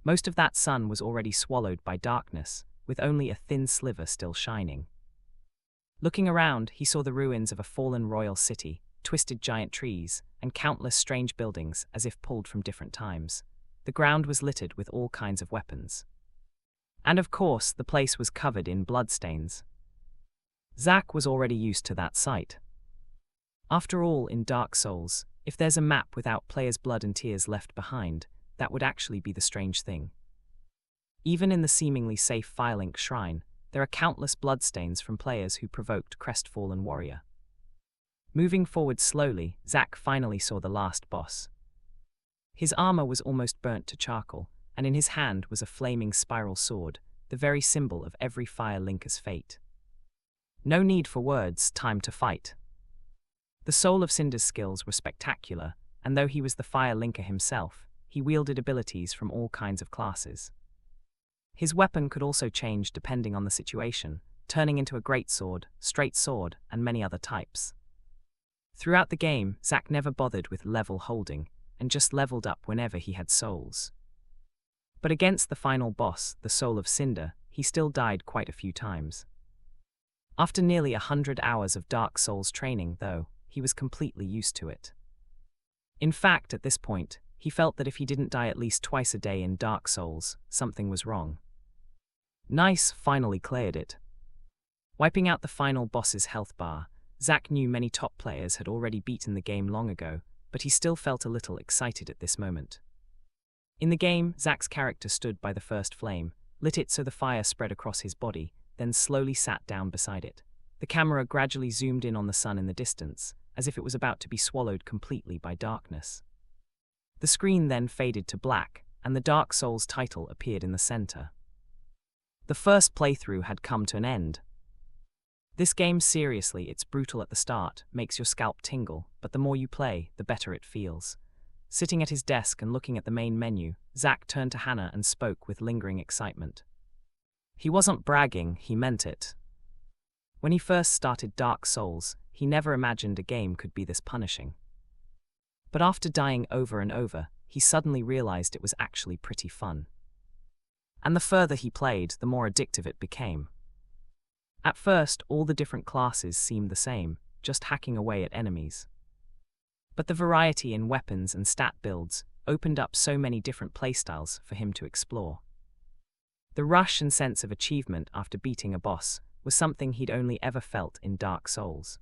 Most of that sun was already swallowed by darkness, with only a thin sliver still shining. Looking around, he saw the ruins of a fallen royal city, twisted giant trees, and countless strange buildings as if pulled from different times. The ground was littered with all kinds of weapons. And of course, the place was covered in bloodstains. Zack was already used to that sight. After all, in Dark Souls, if there's a map without players' blood and tears left behind, that would actually be the strange thing. Even in the seemingly safe Firelink Shrine, there are countless bloodstains from players who provoked Crestfallen Warrior. Moving forward slowly, Zack finally saw the last boss. His armor was almost burnt to charcoal, and in his hand was a flaming spiral sword, the very symbol of every Fire Linker's fate. No need for words, time to fight. The Soul of Cinder's skills were spectacular, and though he was the Fire Linker himself, he wielded abilities from all kinds of classes. His weapon could also change depending on the situation, turning into a greatsword, straight sword, and many other types. Throughout the game, Zack never bothered with level holding, and just leveled up whenever he had souls. But against the final boss, the Soul of Cinder, he still died quite a few times. After nearly 100 hours of Dark Souls training, though, he was completely used to it. In fact, at this point, he felt that if he didn't die at least twice a day in Dark Souls, something was wrong. Nice finally cleared it. Wiping out the final boss's health bar, Zack knew many top players had already beaten the game long ago, but he still felt a little excited at this moment. In the game, Zack's character stood by the first flame, lit it so the fire spread across his body, then slowly sat down beside it. The camera gradually zoomed in on the sun in the distance, as if it was about to be swallowed completely by darkness. The screen then faded to black, and the Dark Souls title appeared in the center. The first playthrough had come to an end. This game, seriously, it's brutal at the start, makes your scalp tingle, but the more you play, the better it feels. Sitting at his desk and looking at the main menu, Zack turned to Hannah and spoke with lingering excitement. He wasn't bragging, he meant it. When he first started Dark Souls, he never imagined a game could be this punishing. But after dying over and over, he suddenly realized it was actually pretty fun. And the further he played, the more addictive it became. At first, all the different classes seemed the same, just hacking away at enemies. But the variety in weapons and stat builds opened up so many different playstyles for him to explore. The rush and sense of achievement after beating a boss was something he'd only ever felt in Dark Souls.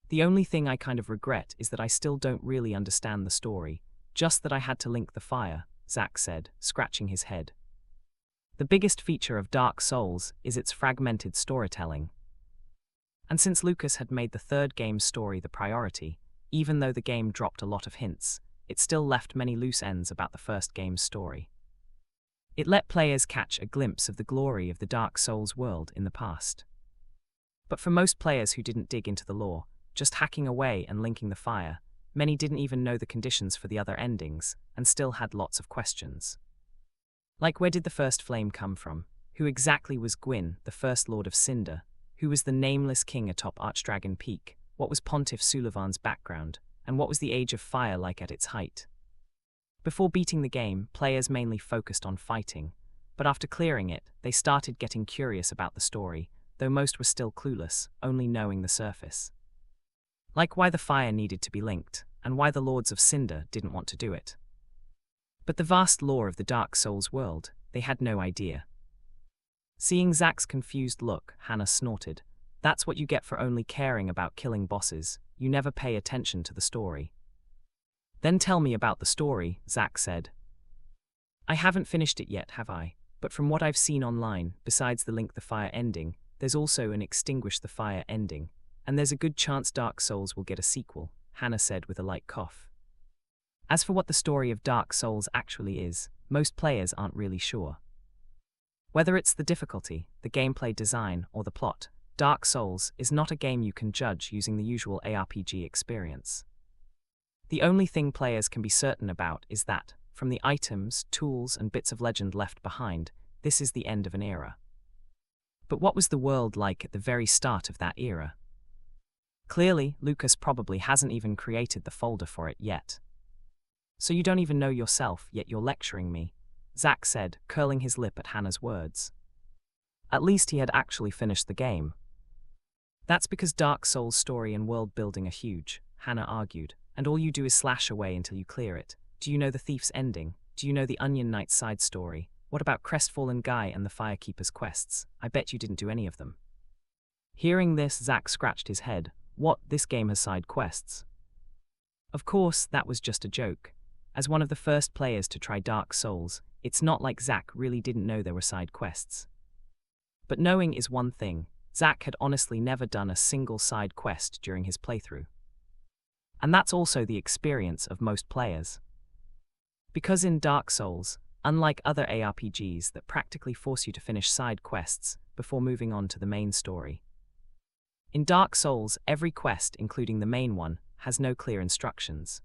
The only thing I kind of regret is that I still don't really understand the story, just that I had to link the fire, Zack said, scratching his head. The biggest feature of Dark Souls is its fragmented storytelling. And since Lucas had made the third game's story the priority, even though the game dropped a lot of hints, it still left many loose ends about the first game's story. It let players catch a glimpse of the glory of the Dark Souls world in the past. But for most players who didn't dig into the lore, just hacking away and linking the fire, many didn't even know the conditions for the other endings, and still had lots of questions. Like, where did the first flame come from? Who exactly was Gwyn, the first Lord of Cinder? Who was the nameless king atop Archdragon Peak? What was Pontiff Sulivan's background? And what was the Age of Fire like at its height? Before beating the game, players mainly focused on fighting, but after clearing it, they started getting curious about the story, though most were still clueless, only knowing the surface. Like why the fire needed to be linked, and why the Lords of Cinder didn't want to do it. But the vast lore of the Dark Souls world, they had no idea. Seeing Zack's confused look, Hannah snorted. That's what you get for only caring about killing bosses, you never pay attention to the story. Then tell me about the story, Zack said. I haven't finished it yet, have I? But from what I've seen online, besides the Link the Fire ending, there's also an Extinguish the Fire ending, and there's a good chance Dark Souls will get a sequel, Hannah said with a light cough. As for what the story of Dark Souls actually is, most players aren't really sure. Whether it's the difficulty, the gameplay design, or the plot, Dark Souls is not a game you can judge using the usual ARPG experience. The only thing players can be certain about is that, from the items, tools, and bits of legend left behind, this is the end of an era. But what was the world like at the very start of that era? Clearly, Lucas probably hasn't even created the folder for it yet. So you don't even know yourself, yet you're lecturing me, Zack said, curling his lip at Hannah's words. At least he had actually finished the game. That's because Dark Souls' story and world building are huge, Hannah argued, and all you do is slash away until you clear it. Do you know the Thief's ending? Do you know the Onion Knight's side story? What about Crestfallen Guy and the Firekeeper's quests? I bet you didn't do any of them. Hearing this, Zack scratched his head. What, this game has side quests? Of course, that was just a joke. As one of the first players to try Dark Souls, it's not like Zack really didn't know there were side quests. But knowing is one thing. Zack had honestly never done a single side quest during his playthrough. And that's also the experience of most players. Because in Dark Souls, unlike other ARPGs that practically force you to finish side quests before moving on to the main story, in Dark Souls, every quest, including the main one, has no clear instructions.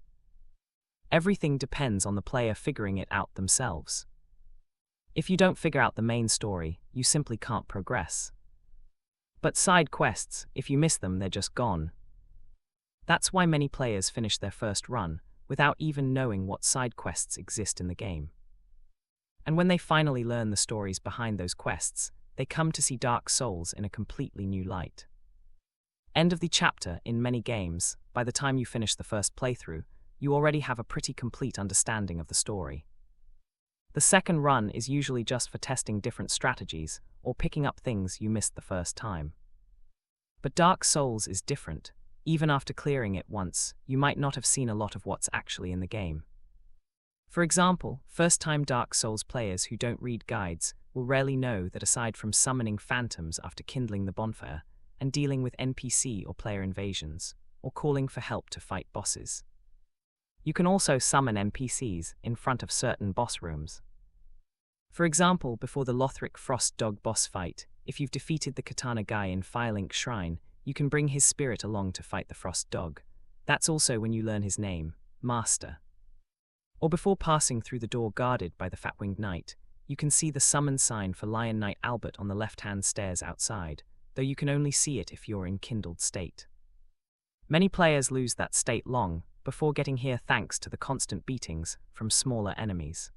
Everything depends on the player figuring it out themselves. If you don't figure out the main story, you simply can't progress. But side quests, if you miss them, they're just gone. That's why many players finish their first run without even knowing what side quests exist in the game. And when they finally learn the stories behind those quests, they come to see Dark Souls in a completely new light. End of the chapter. In many games, by the time you finish the first playthrough, you already have a pretty complete understanding of the story. The second run is usually just for testing different strategies or picking up things you missed the first time. But Dark Souls is different. Even after clearing it once, you might not have seen a lot of what's actually in the game. For example, first-time Dark Souls players who don't read guides will rarely know that aside from summoning phantoms after kindling the bonfire, and dealing with NPC or player invasions, or calling for help to fight bosses, you can also summon NPCs in front of certain boss rooms. For example, before the Lothric Frost Dog boss fight, if you've defeated the Katana Guy in Firelink Shrine, you can bring his spirit along to fight the Frost Dog. That's also when you learn his name, Master. Or before passing through the door guarded by the fat-winged knight, you can see the summon sign for Lion Knight Albert on the left-hand stairs outside, though you can only see it if you're in kindled state. Many players lose that state long before getting here thanks to the constant beatings from smaller enemies.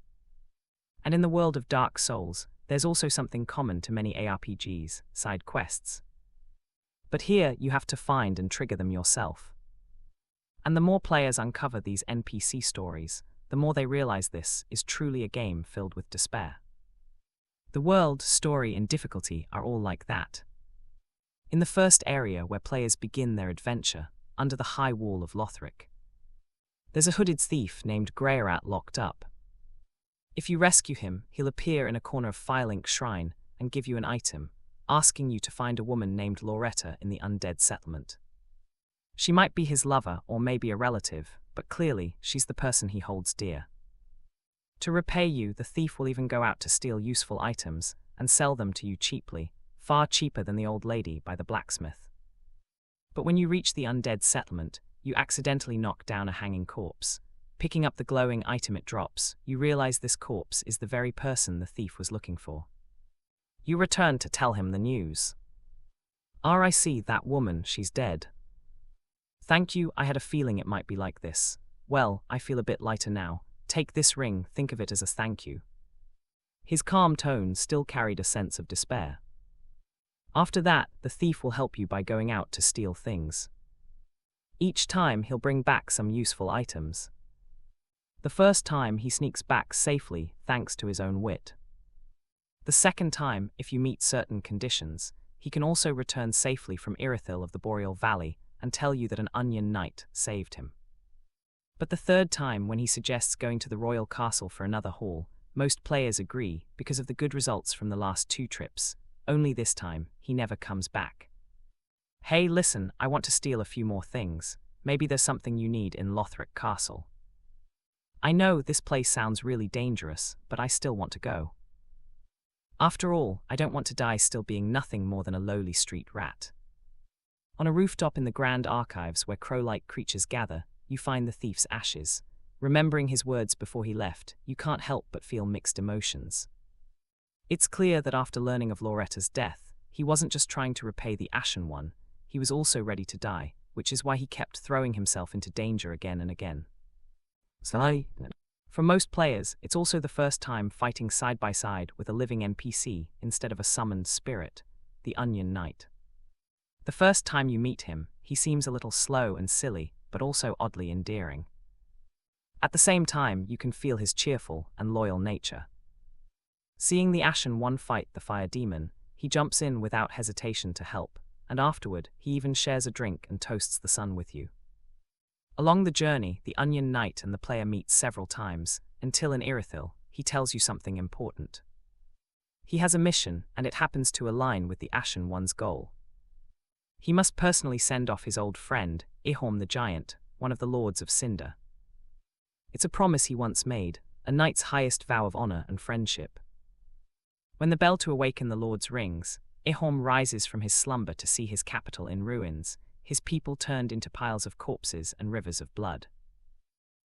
And in the world of Dark Souls, there's also something common to many ARPGs, side quests. But here you have to find and trigger them yourself. And the more players uncover these NPC stories, the more they realize this is truly a game filled with despair. The world, story, and difficulty are all like that. In the first area where players begin their adventure, under the high wall of Lothric, there's a hooded thief named Greyarat locked up. If you rescue him, he'll appear in a corner of Firelink Shrine and give you an item, asking you to find a woman named Loretta in the undead settlement. She might be his lover or maybe a relative, but clearly she's the person he holds dear. To repay you, the thief will even go out to steal useful items and sell them to you cheaply, far cheaper than the old lady by the blacksmith. But when you reach the undead settlement, you accidentally knock down a hanging corpse. Picking up the glowing item it drops, you realize this corpse is the very person the thief was looking for. You return to tell him the news. I see that woman, she's dead. Thank you, I had a feeling it might be like this. Well, I feel a bit lighter now. Take this ring, think of it as a thank you. His calm tone still carried a sense of despair. After that, the thief will help you by going out to steal things. Each time he'll bring back some useful items. The first time he sneaks back safely thanks to his own wit. The second time, if you meet certain conditions, he can also return safely from Irithyll of the Boreal Valley and tell you that an Onion Knight saved him. But the third time, when he suggests going to the Royal Castle for another haul, most players agree because of the good results from the last 2 trips. Only this time, he never comes back. Hey, listen, I want to steal a few more things. Maybe there's something you need in Lothric Castle. I know this place sounds really dangerous, but I still want to go. After all, I don't want to die still being nothing more than a lowly street rat. On a rooftop in the Grand Archives where crow-like creatures gather, you find the thief's ashes. Remembering his words before he left, you can't help but feel mixed emotions. It's clear that after learning of Loretta's death, he wasn't just trying to repay the Ashen One, he was also ready to die, which is why he kept throwing himself into danger again and again. For most players, it's also the first time fighting side by side with a living NPC instead of a summoned spirit, the Onion Knight. The first time you meet him, he seems a little slow and silly, but also oddly endearing. At the same time, you can feel his cheerful and loyal nature. Seeing the Ashen One fight the fire demon, he jumps in without hesitation to help, and afterward, he even shares a drink and toasts the sun with you. Along the journey, the Onion Knight and the player meet several times, until in Irithyll, he tells you something important. He has a mission, and it happens to align with the Ashen One's goal. He must personally send off his old friend, Ihorm the Giant, one of the Lords of Cinder. It's a promise he once made, a knight's highest vow of honor and friendship. When the bell to awaken the Lords rings, Ihorm rises from his slumber to see his capital in ruins, his people turned into piles of corpses and rivers of blood.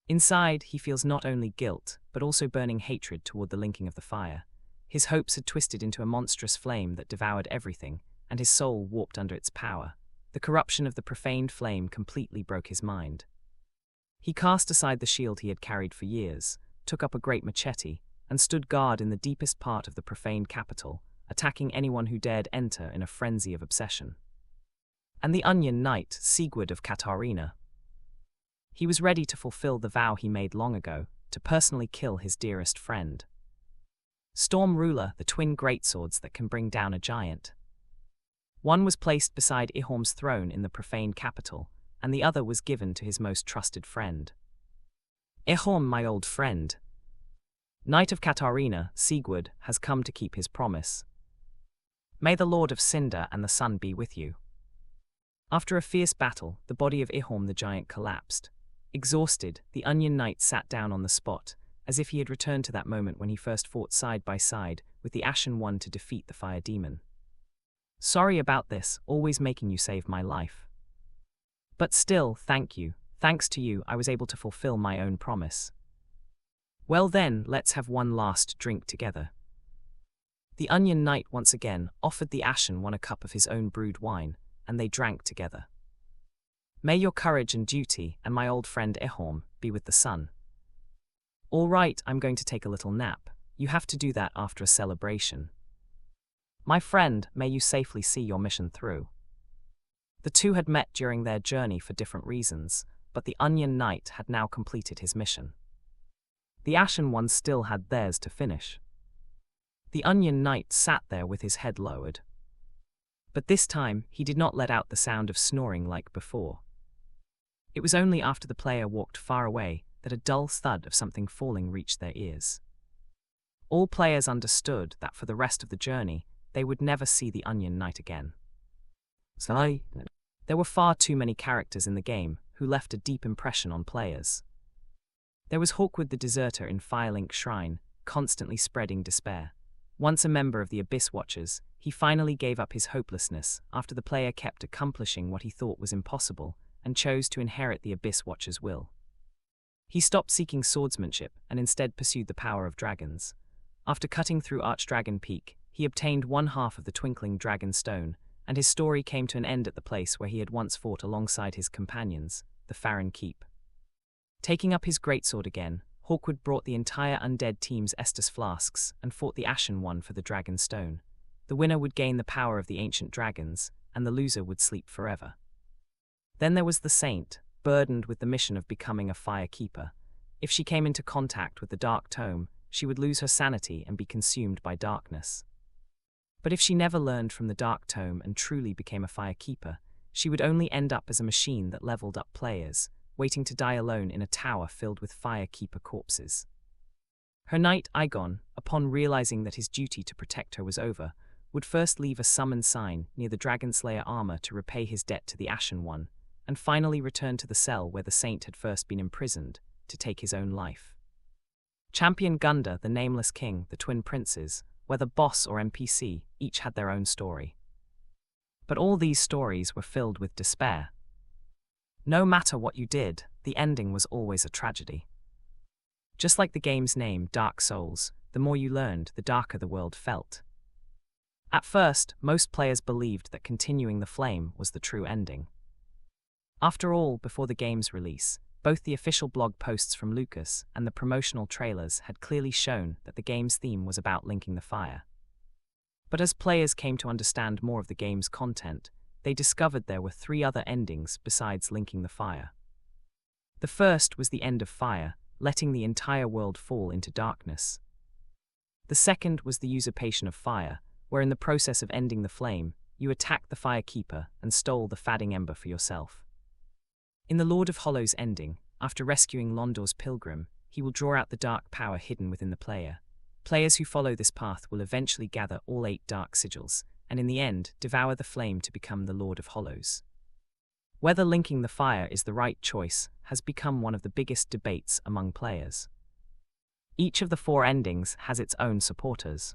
Inside, he feels not only guilt, but also burning hatred toward the linking of the fire. His hopes had twisted into a monstrous flame that devoured everything, and his soul warped under its power. The corruption of the profaned flame completely broke his mind. He cast aside the shield he had carried for years, took up a great machete, and stood guard in the deepest part of the profaned capital, attacking anyone who dared enter in a frenzy of obsession. And the Onion Knight, Sigurd of Katarina. He was ready to fulfill the vow he made long ago, to personally kill his dearest friend. Storm Ruler, the twin greatswords that can bring down a giant. One was placed beside Ihorm's throne in the profaned capital, and the other was given to his most trusted friend. Ihorm, my old friend. Knight of Katarina, Sigurd, has come to keep his promise. May the Lord of Cinder and the Sun be with you. After a fierce battle, the body of Ihorm the Giant collapsed. Exhausted, the Onion Knight sat down on the spot, as if he had returned to that moment when he first fought side by side with the Ashen One to defeat the fire demon. Sorry about this, always making you save my life. But still, thank you. Thanks to you, I was able to fulfill my own promise. Well then, let's have one last drink together. The Onion Knight once again offered the Ashen One a cup of his own brewed wine, and they drank together. May your courage and duty and my old friend Ehorm be with the sun. All right, I'm going to take a little nap. You have to do that after a celebration. My friend, may you safely see your mission through. The two had met during their journey for different reasons, but the Onion Knight had now completed his mission. The Ashen One still had theirs to finish. The Onion Knight sat there with his head lowered. But this time, he did not let out the sound of snoring like before. It was only after the player walked far away that a dull thud of something falling reached their ears. All players understood that for the rest of the journey, they would never see the Onion Knight again. There were far too many characters in the game who left a deep impression on players. There was Hawkwood the Deserter in Firelink Shrine, constantly spreading despair. Once a member of the Abyss Watchers, he finally gave up his hopelessness after the player kept accomplishing what he thought was impossible and chose to inherit the Abyss Watcher's will. He stopped seeking swordsmanship and instead pursued the power of dragons. After cutting through Archdragon Peak, he obtained one half of the Twinkling Dragon Stone, and his story came to an end at the place where he had once fought alongside his companions, the Farron Keep. Taking up his greatsword again, Hawkwood brought the entire undead team's Estus flasks and fought the Ashen One for the Dragon Stone. The winner would gain the power of the ancient dragons, and the loser would sleep forever. Then there was the Saint, burdened with the mission of becoming a Fire Keeper. If she came into contact with the Dark Tome, she would lose her sanity and be consumed by darkness. But if she never learned from the Dark Tome and truly became a Fire Keeper, she would only end up as a machine that leveled up players, waiting to die alone in a tower filled with Fire Keeper corpses. Her knight, Igon, upon realizing that his duty to protect her was over, would first leave a summon sign near the Dragonslayer armor to repay his debt to the Ashen One, and finally return to the cell where the Saint had first been imprisoned, to take his own life. Champion Gunda, the Nameless King, the Twin Princes, whether boss or NPC, each had their own story. But all these stories were filled with despair. No matter what you did, the ending was always a tragedy. Just like the game's name, Dark Souls, the more you learned, the darker the world felt. At first, most players believed that continuing the flame was the true ending. After all, before the game's release, both the official blog posts from Lucas and the promotional trailers had clearly shown that the game's theme was about linking the fire. But as players came to understand more of the game's content, they discovered there were 3 other endings besides linking the fire. The first was the end of fire, letting the entire world fall into darkness. The second was the usurpation of fire, where in the process of ending the flame, you attacked the Fire Keeper and stole the Fadding Ember for yourself. In the Lord of Hollows ending, after rescuing Londor's Pilgrim, he will draw out the dark power hidden within the player. Players who follow this path will eventually gather all 8 dark sigils, and in the end, devour the flame to become the Lord of Hollows. Whether linking the fire is the right choice has become one of the biggest debates among players. Each of the 4 endings has its own supporters.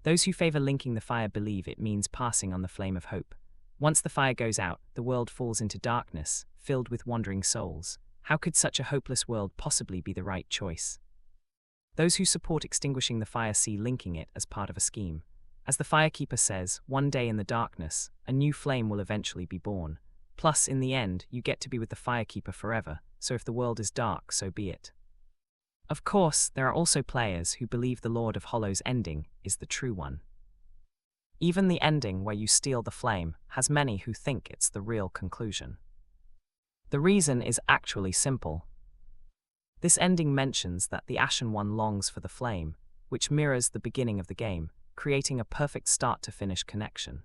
Those who favor linking the fire believe it means passing on the flame of hope. Once the fire goes out, the world falls into darkness, filled with wandering souls. How could such a hopeless world possibly be the right choice? Those who support extinguishing the fire see linking it as part of a scheme. As the Firekeeper says, one day in the darkness, a new flame will eventually be born. Plus, in the end, you get to be with the Firekeeper forever, so if the world is dark, so be it. Of course, there are also players who believe the Lord of Hollows ending is the true one. Even the ending where you steal the flame has many who think it's the real conclusion. The reason is actually simple. This ending mentions that the Ashen One longs for the flame, which mirrors the beginning of the game, creating a perfect start-to-finish connection.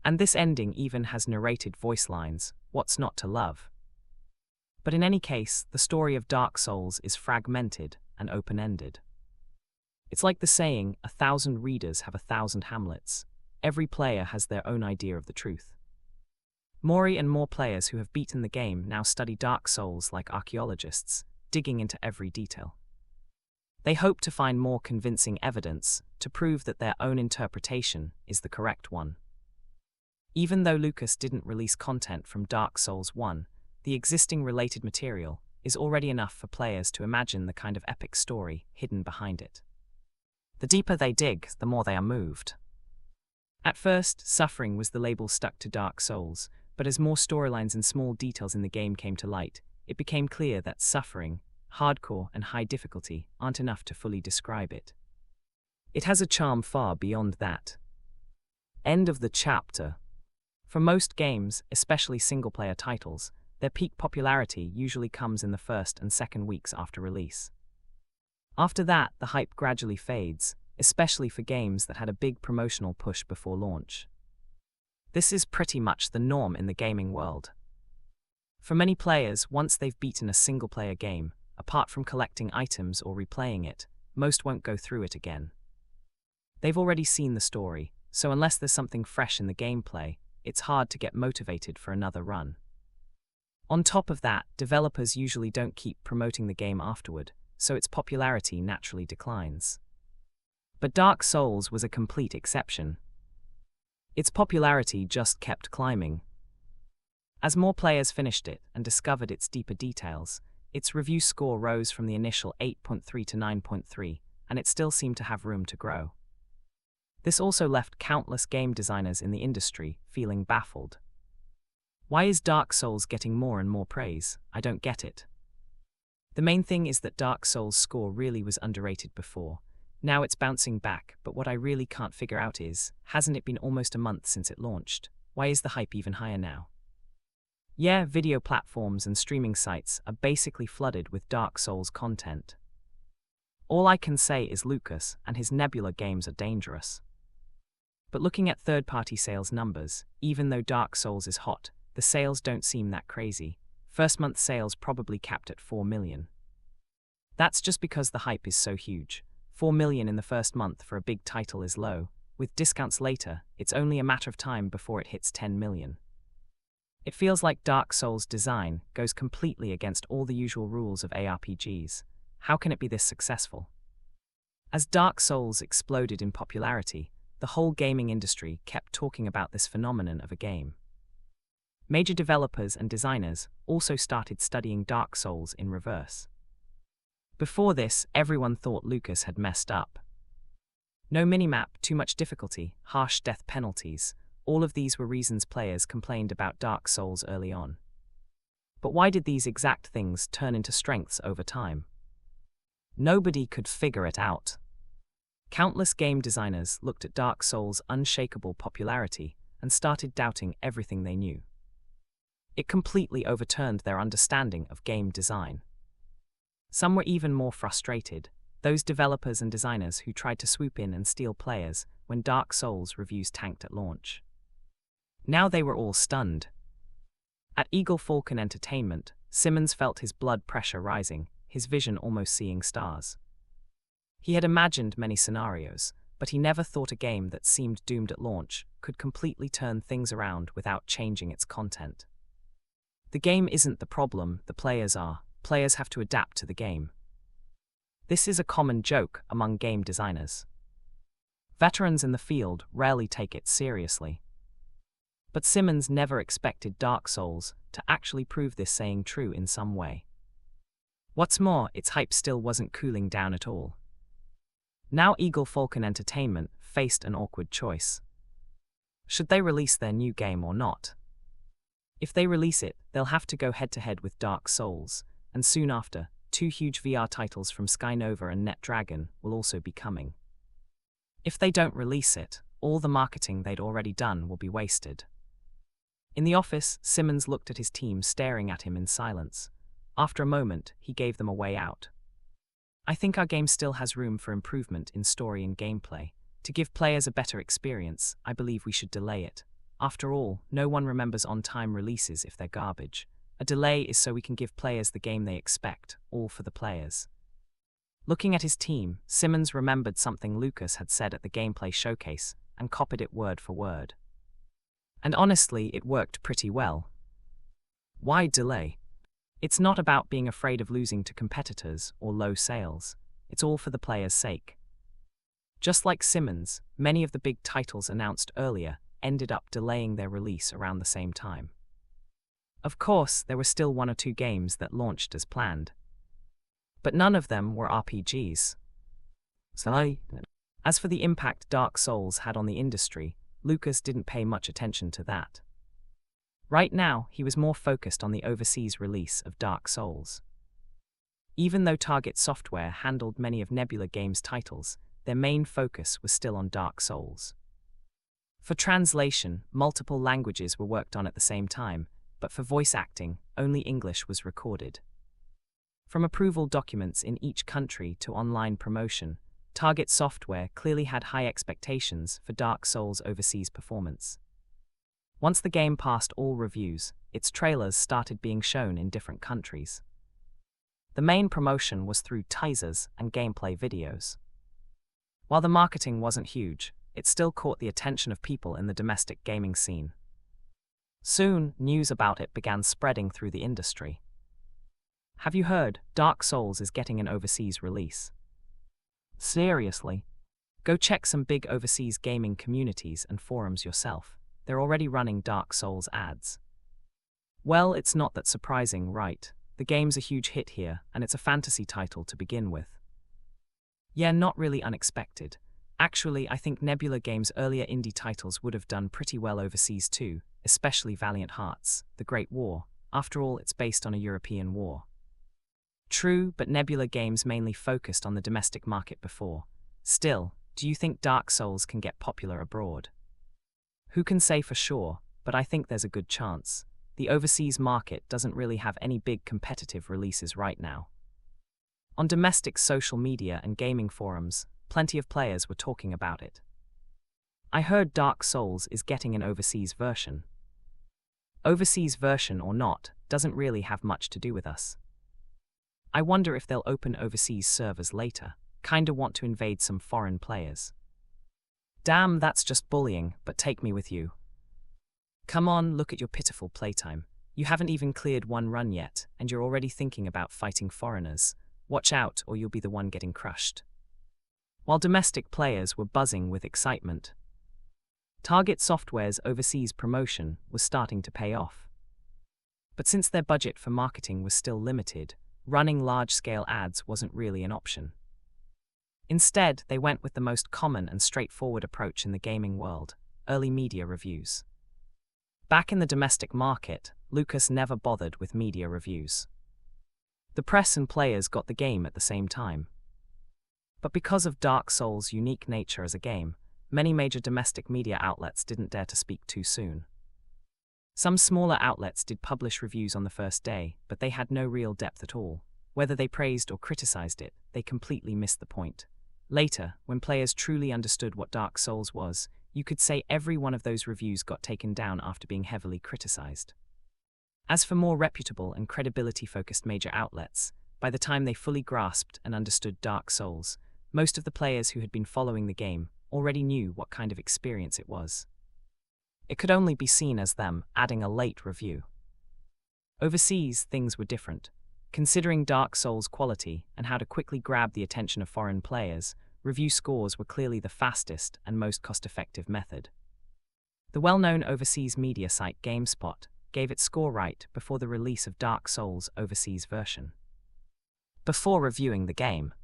And this ending even has narrated voice lines, "What's not to love?" But in any case, the story of Dark Souls is fragmented and open-ended. It's like the saying, 1,000 readers have 1,000 Hamlets. Every player has their own idea of the truth. More and more players who have beaten the game now study Dark Souls like archaeologists, digging into every detail. They hope to find more convincing evidence to prove that their own interpretation is the correct one. Even though Lucas didn't release content from Dark Souls 1, the existing related material is already enough for players to imagine the kind of epic story hidden behind it. The deeper they dig, the more they are moved. At first, suffering was the label stuck to Dark Souls, but as more storylines and small details in the game came to light, it became clear that suffering, hardcore, and high difficulty aren't enough to fully describe it. It has a charm far beyond that. End of the chapter. For most games, especially single-player titles, their peak popularity usually comes in the first and second weeks after release. After that, the hype gradually fades, especially for games that had a big promotional push before launch. This is pretty much the norm in the gaming world. For many players, once they've beaten a single-player game, apart from collecting items or replaying it, most won't go through it again. They've already seen the story, so unless there's something fresh in the gameplay, it's hard to get motivated for another run. On top of that, developers usually don't keep promoting the game afterward, so its popularity naturally declines. But Dark Souls was a complete exception. Its popularity just kept climbing. As more players finished it and discovered its deeper details, its review score rose from the initial 8.3 to 9.3, and it still seemed to have room to grow. This also left countless game designers in the industry feeling baffled. Why is Dark Souls getting more and more praise? I don't get it. The main thing is that Dark Souls' score really was underrated before. Now it's bouncing back, but what I really can't figure out is, hasn't it been almost a month since it launched? Why is the hype even higher now? Yeah, video platforms and streaming sites are basically flooded with Dark Souls content. All I can say is Lucas and his Nebula games are dangerous. But looking at third-party sales numbers, even though Dark Souls is hot, the sales don't seem that crazy. First-month sales probably capped at 4 million. That's just because the hype is so huge. 4 million in the first month for a big title is low. With discounts later, it's only a matter of time before it hits 10 million. It feels like Dark Souls' design goes completely against all the usual rules of ARPGs. How can it be this successful? As Dark Souls exploded in popularity, the whole gaming industry kept talking about this phenomenon of a game. Major developers and designers also started studying Dark Souls in reverse. Before this, everyone thought Lucas had messed up. No minimap, too much difficulty, harsh death penalties, all of these were reasons players complained about Dark Souls early on. But why did these exact things turn into strengths over time? Nobody could figure it out. Countless game designers looked at Dark Souls' unshakable popularity and started doubting everything they knew. It completely overturned their understanding of game design. Some were even more frustrated, those developers and designers who tried to swoop in and steal players when Dark Souls reviews tanked at launch. Now they were all stunned. At Eagle Falcon Entertainment, Simmons felt his blood pressure rising, his vision almost seeing stars. He had imagined many scenarios, but he never thought a game that seemed doomed at launch could completely turn things around without changing its content. The game isn't the problem, the players are. Players have to adapt to the game. This is a common joke among game designers. Veterans in the field rarely take it seriously. But Simmons never expected Dark Souls to actually prove this saying true in some way. What's more, its hype still wasn't cooling down at all. Now Eagle Falcon Entertainment faced an awkward choice. Should they release their new game or not? If they release it, they'll have to go head-to-head with Dark Souls, and soon after, 2 huge VR titles from Skynova and NetDragon will also be coming. If they don't release it, all the marketing they'd already done will be wasted. In the office, Simmons looked at his team staring at him in silence. After a moment, he gave them a way out. I think our game still has room for improvement in story and gameplay. To give players a better experience, I believe we should delay it. After all, no one remembers on-time releases if they're garbage. A delay is so we can give players the game they expect, all for the players. Looking at his team, Simmons remembered something Lucas had said at the gameplay showcase and copied it word for word. And honestly, it worked pretty well. Why delay? It's not about being afraid of losing to competitors or low sales. It's all for the players' sake. Just like Simmons, many of the big titles announced earlier ended up delaying their release around the same time. Of course, there were still one or two games that launched as planned. But none of them were RPGs. As for the impact Dark Souls had on the industry, Lucas didn't pay much attention to that. Right now, he was more focused on the overseas release of Dark Souls. Even though Target Software handled many of Nebula Games' titles, their main focus was still on Dark Souls. For translation, multiple languages were worked on at the same time, but for voice acting, only English was recorded. From approval documents in each country to online promotion, Target Software clearly had high expectations for Dark Souls' overseas performance. Once the game passed all reviews, its trailers started being shown in different countries. The main promotion was through teasers and gameplay videos. While the marketing wasn't huge, it still caught the attention of people in the domestic gaming scene. Soon, news about it began spreading through the industry. Have you heard? Dark Souls is getting an overseas release. Seriously? Go check some big overseas gaming communities and forums yourself. They're already running Dark Souls ads. Well, it's not that surprising, right? The game's a huge hit here, and it's a fantasy title to begin with. Yeah, not really unexpected. Actually, I think Nebula Games' earlier indie titles would have done pretty well overseas too, especially Valiant Hearts, The Great War. After all, it's based on a European war. True, but Nebula Games mainly focused on the domestic market before. Still, do you think Dark Souls can get popular abroad? Who can say for sure, but I think there's a good chance. The overseas market doesn't really have any big competitive releases right now. On domestic social media and gaming forums, plenty of players were talking about it. I heard Dark Souls is getting an overseas version. Overseas version or not, doesn't really have much to do with us. I wonder if they'll open overseas servers later. Kinda want to invade some foreign players. Damn, that's just bullying, but take me with you. Come on, look at your pitiful playtime. You haven't even cleared one run yet, and you're already thinking about fighting foreigners. Watch out, or you'll be the one getting crushed. While domestic players were buzzing with excitement, Target Software's overseas promotion was starting to pay off. But since their budget for marketing was still limited, running large-scale ads wasn't really an option. Instead, they went with the most common and straightforward approach in the gaming world: early media reviews. Back in the domestic market, Lucas never bothered with media reviews. The press and players got the game at the same time. But because of Dark Souls' unique nature as a game, many major domestic media outlets didn't dare to speak too soon. Some smaller outlets did publish reviews on the first day, but they had no real depth at all. Whether they praised or criticized it, they completely missed the point. Later, when players truly understood what Dark Souls was, you could say every one of those reviews got taken down after being heavily criticized. As for more reputable and credibility-focused major outlets, by the time they fully grasped and understood Dark Souls, most of the players who had been following the game already knew what kind of experience it was. It could only be seen as them adding a late review. Overseas, things were different. Considering Dark Souls' quality and how to quickly grab the attention of foreign players, review scores were clearly the fastest and most cost-effective method. The well-known overseas media site GameSpot gave its score right before the release of Dark Souls' overseas version. Before reviewing the game,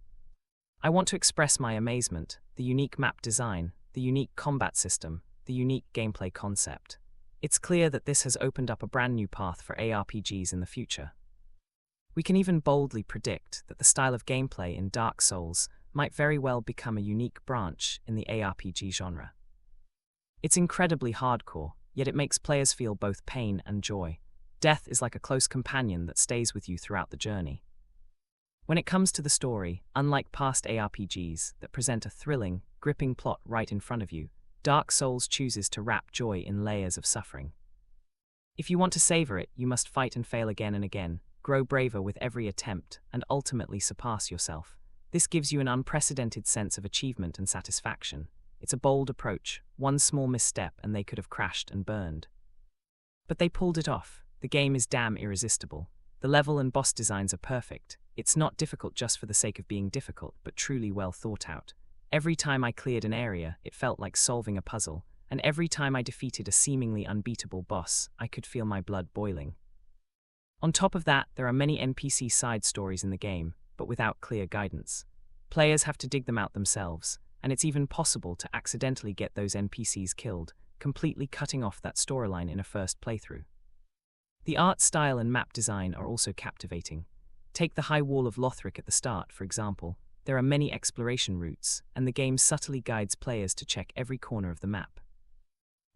I want to express my amazement: the unique map design, the unique combat system, the unique gameplay concept. It's clear that this has opened up a brand new path for ARPGs in the future. We can even boldly predict that the style of gameplay in Dark Souls might very well become a unique branch in the ARPG genre. It's incredibly hardcore, yet it makes players feel both pain and joy. Death is like a close companion that stays with you throughout the journey. When it comes to the story, unlike past ARPGs that present a thrilling, gripping plot right in front of you, Dark Souls chooses to wrap joy in layers of suffering. If you want to savor it, you must fight and fail again and again, grow braver with every attempt, and ultimately surpass yourself. This gives you an unprecedented sense of achievement and satisfaction. It's a bold approach. One small misstep and they could have crashed and burned. But they pulled it off. The game is damn irresistible. The level and boss designs are perfect. It's not difficult just for the sake of being difficult, but truly well thought out. Every time I cleared an area, it felt like solving a puzzle, and every time I defeated a seemingly unbeatable boss, I could feel my blood boiling. On top of that, there are many NPC side stories in the game, but without clear guidance. Players have to dig them out themselves, and it's even possible to accidentally get those NPCs killed, completely cutting off that storyline in a first playthrough. The art style and map design are also captivating. Take the High Wall of Lothric at the start, for example. There are many exploration routes, and the game subtly guides players to check every corner of the map.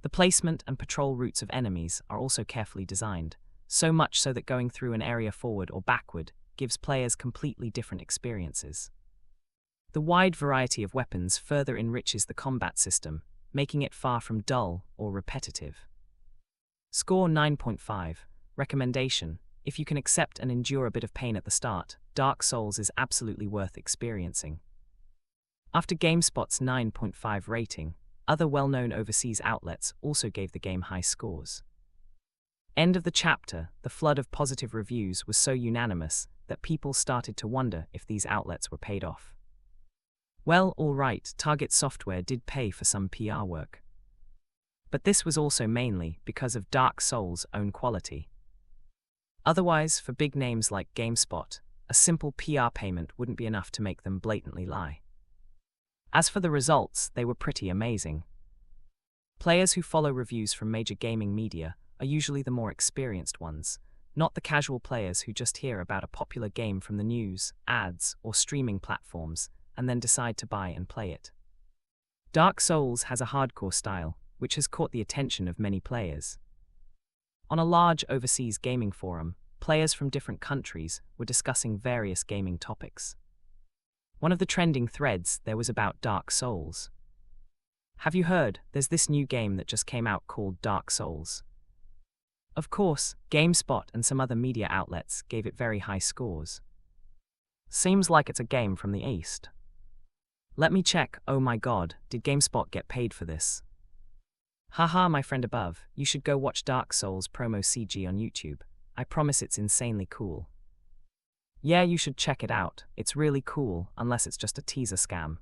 The placement and patrol routes of enemies are also carefully designed, so much so that going through an area forward or backward gives players completely different experiences. The wide variety of weapons further enriches the combat system, making it far from dull or repetitive. Score 9.5. Recommendation: if you can accept and endure a bit of pain at the start, Dark Souls is absolutely worth experiencing. After GameSpot's 9.5 rating, other well-known overseas outlets also gave the game high scores. End of the chapter. The flood of positive reviews was so unanimous that people started to wonder if these outlets were paid off. Well, alright, Target Software did pay for some PR work. But this was also mainly because of Dark Souls' own quality. Otherwise, for big names like GameSpot, a simple PR payment wouldn't be enough to make them blatantly lie. As for the results, they were pretty amazing. Players who follow reviews from major gaming media are usually the more experienced ones, not the casual players who just hear about a popular game from the news, ads, or streaming platforms, and then decide to buy and play it. Dark Souls has a hardcore style, which has caught the attention of many players. On a large overseas gaming forum, players from different countries were discussing various gaming topics. One of the trending threads there was about Dark Souls. Have you heard, there's this new game that just came out called Dark Souls? Of course, GameSpot and some other media outlets gave it very high scores. Seems like it's a game from the East. Let me check. Oh my god, did GameSpot get paid for this? Haha, my friend above, you should go watch Dark Souls promo CG on YouTube. I promise it's insanely cool. Yeah, you should check it out. It's really cool, unless it's just a teaser scam.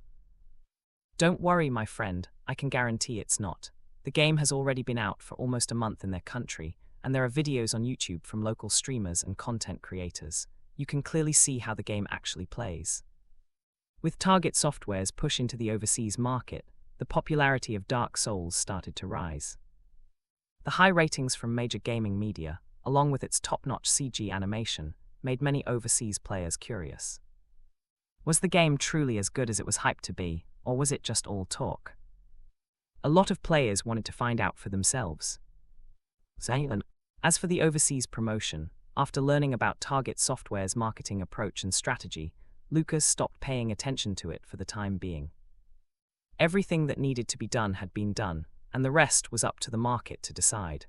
Don't worry, my friend, I can guarantee it's not. The game has already been out for almost a month in their country, and there are videos on YouTube from local streamers and content creators. You can clearly see how the game actually plays. With Target Software's push into the overseas market, the popularity of Dark Souls started to rise. The high ratings from major gaming media, along with its top-notch CG animation, made many overseas players curious. Was the game truly as good as it was hyped to be, or was it just all talk? A lot of players wanted to find out for themselves. As for the overseas promotion, after learning about Target Software's marketing approach and strategy, Lucas stopped paying attention to it for the time being. Everything that needed to be done had been done, and the rest was up to the market to decide.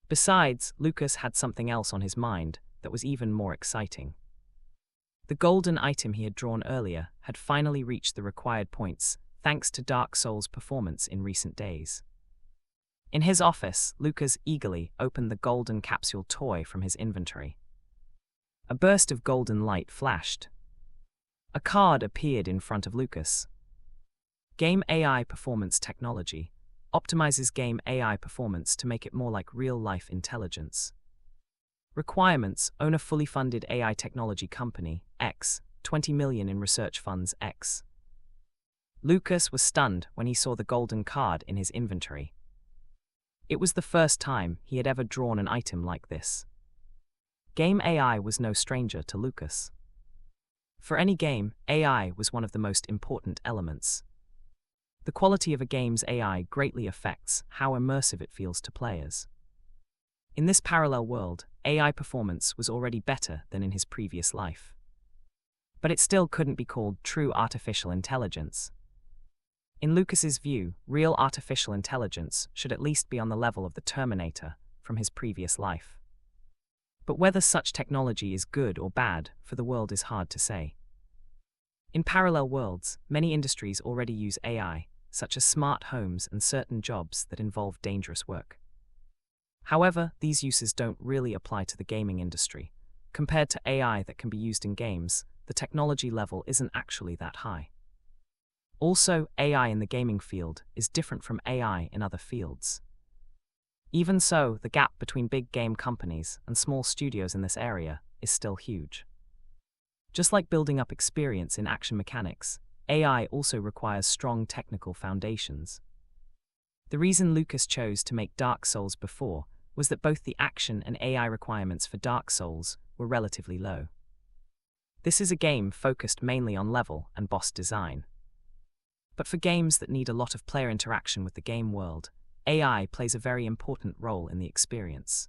Besides, Lucas had something else on his mind that was even more exciting. The golden item he had drawn earlier had finally reached the required points thanks to Dark Souls' performance in recent days. In his office, Lucas eagerly opened the golden capsule toy from his inventory. A burst of golden light flashed. A card appeared in front of Lucas. Game AI Performance Technology optimizes game AI performance to make it more like real-life intelligence. Requirements: own a fully funded AI technology company, X, 20 million in research funds, X. Lucas was stunned when he saw the golden card in his inventory. It was the first time he had ever drawn an item like this. Game AI was no stranger to Lucas. For any game, AI was one of the most important elements. The quality of a game's AI greatly affects how immersive it feels to players. In this parallel world, AI performance was already better than in his previous life. But it still couldn't be called true artificial intelligence. In Lucas's view, real artificial intelligence should at least be on the level of the Terminator from his previous life. But whether such technology is good or bad for the world is hard to say. In parallel worlds, many industries already use AI, such as smart homes and certain jobs that involve dangerous work. However, these uses don't really apply to the gaming industry. Compared to AI that can be used in games, the technology level isn't actually that high. Also, AI in the gaming field is different from AI in other fields. Even so, the gap between big game companies and small studios in this area is still huge. Just like building up experience in action mechanics, AI also requires strong technical foundations. The reason Lucas chose to make Dark Souls before was that both the action and AI requirements for Dark Souls were relatively low. This is a game focused mainly on level and boss design. But for games that need a lot of player interaction with the game world, AI plays a very important role in the experience.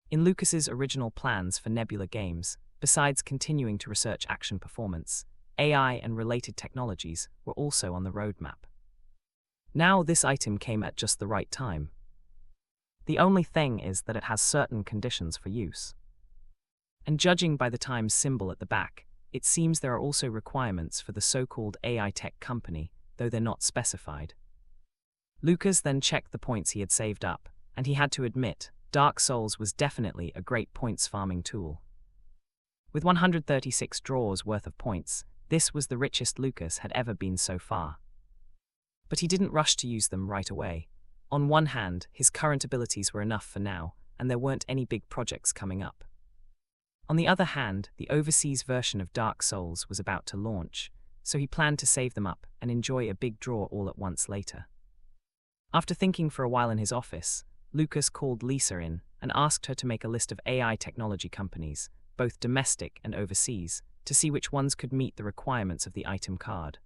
In Lucas's original plans for Nebula games, besides continuing to research action performance, AI and related technologies were also on the roadmap. Now this item came at just the right time. The only thing is that it has certain conditions for use. And judging by the times symbol at the back, it seems there are also requirements for the so-called AI tech company, though they're not specified. Lucas then checked the points he had saved up, and he had to admit, Dark Souls was definitely a great points farming tool. With 136 draws worth of points, this was the richest Lucas had ever been so far. But he didn't rush to use them right away. On one hand, his current abilities were enough for now, and there weren't any big projects coming up. On the other hand, the overseas version of Dark Souls was about to launch, so he planned to save them up and enjoy a big draw all at once later. After thinking for a while in his office, Lucas called Lisa in and asked her to make a list of AI technology companies, both domestic and overseas, to see which ones could meet the requirements of the item card.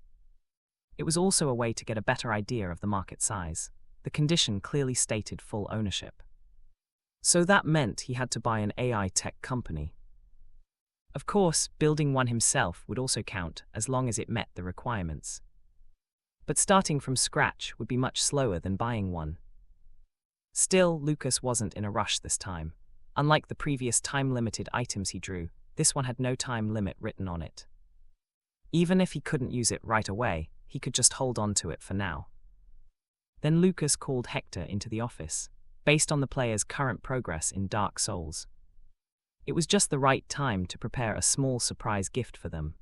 It was also a way to get a better idea of the market size. The condition clearly stated full ownership. So that meant he had to buy an AI tech company. Of course, building one himself would also count as long as it met the requirements. But starting from scratch would be much slower than buying one. Still, Lucas wasn't in a rush this time. Unlike the previous time-limited items he drew, this one had no time limit written on it. Even if he couldn't use it right away, he could just hold on to it for now. Then Lucas called Hector into the office, based on the player's current progress in Dark Souls. It was just the right time to prepare a small surprise gift for them.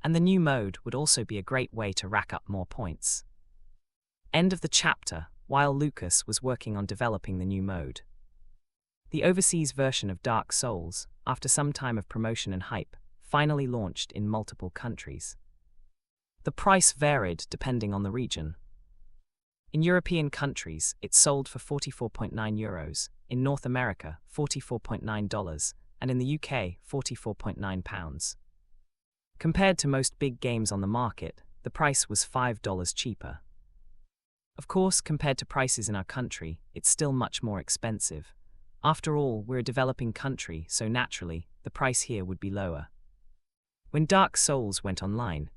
And the new mode would also be a great way to rack up more points. End of the chapter, while Lucas was working on developing the new mode. The overseas version of Dark Souls, after some time of promotion and hype, finally launched in multiple countries. The price varied depending on the region. In European countries, it sold for €44.9, in North America, $44.9, and in the UK, £44.9. Compared to most big games on the market, the price was $5 cheaper. Of course, compared to prices in our country, it's still much more expensive. After all, we're a developing country, so naturally, the price here would be lower. When Dark Souls went online,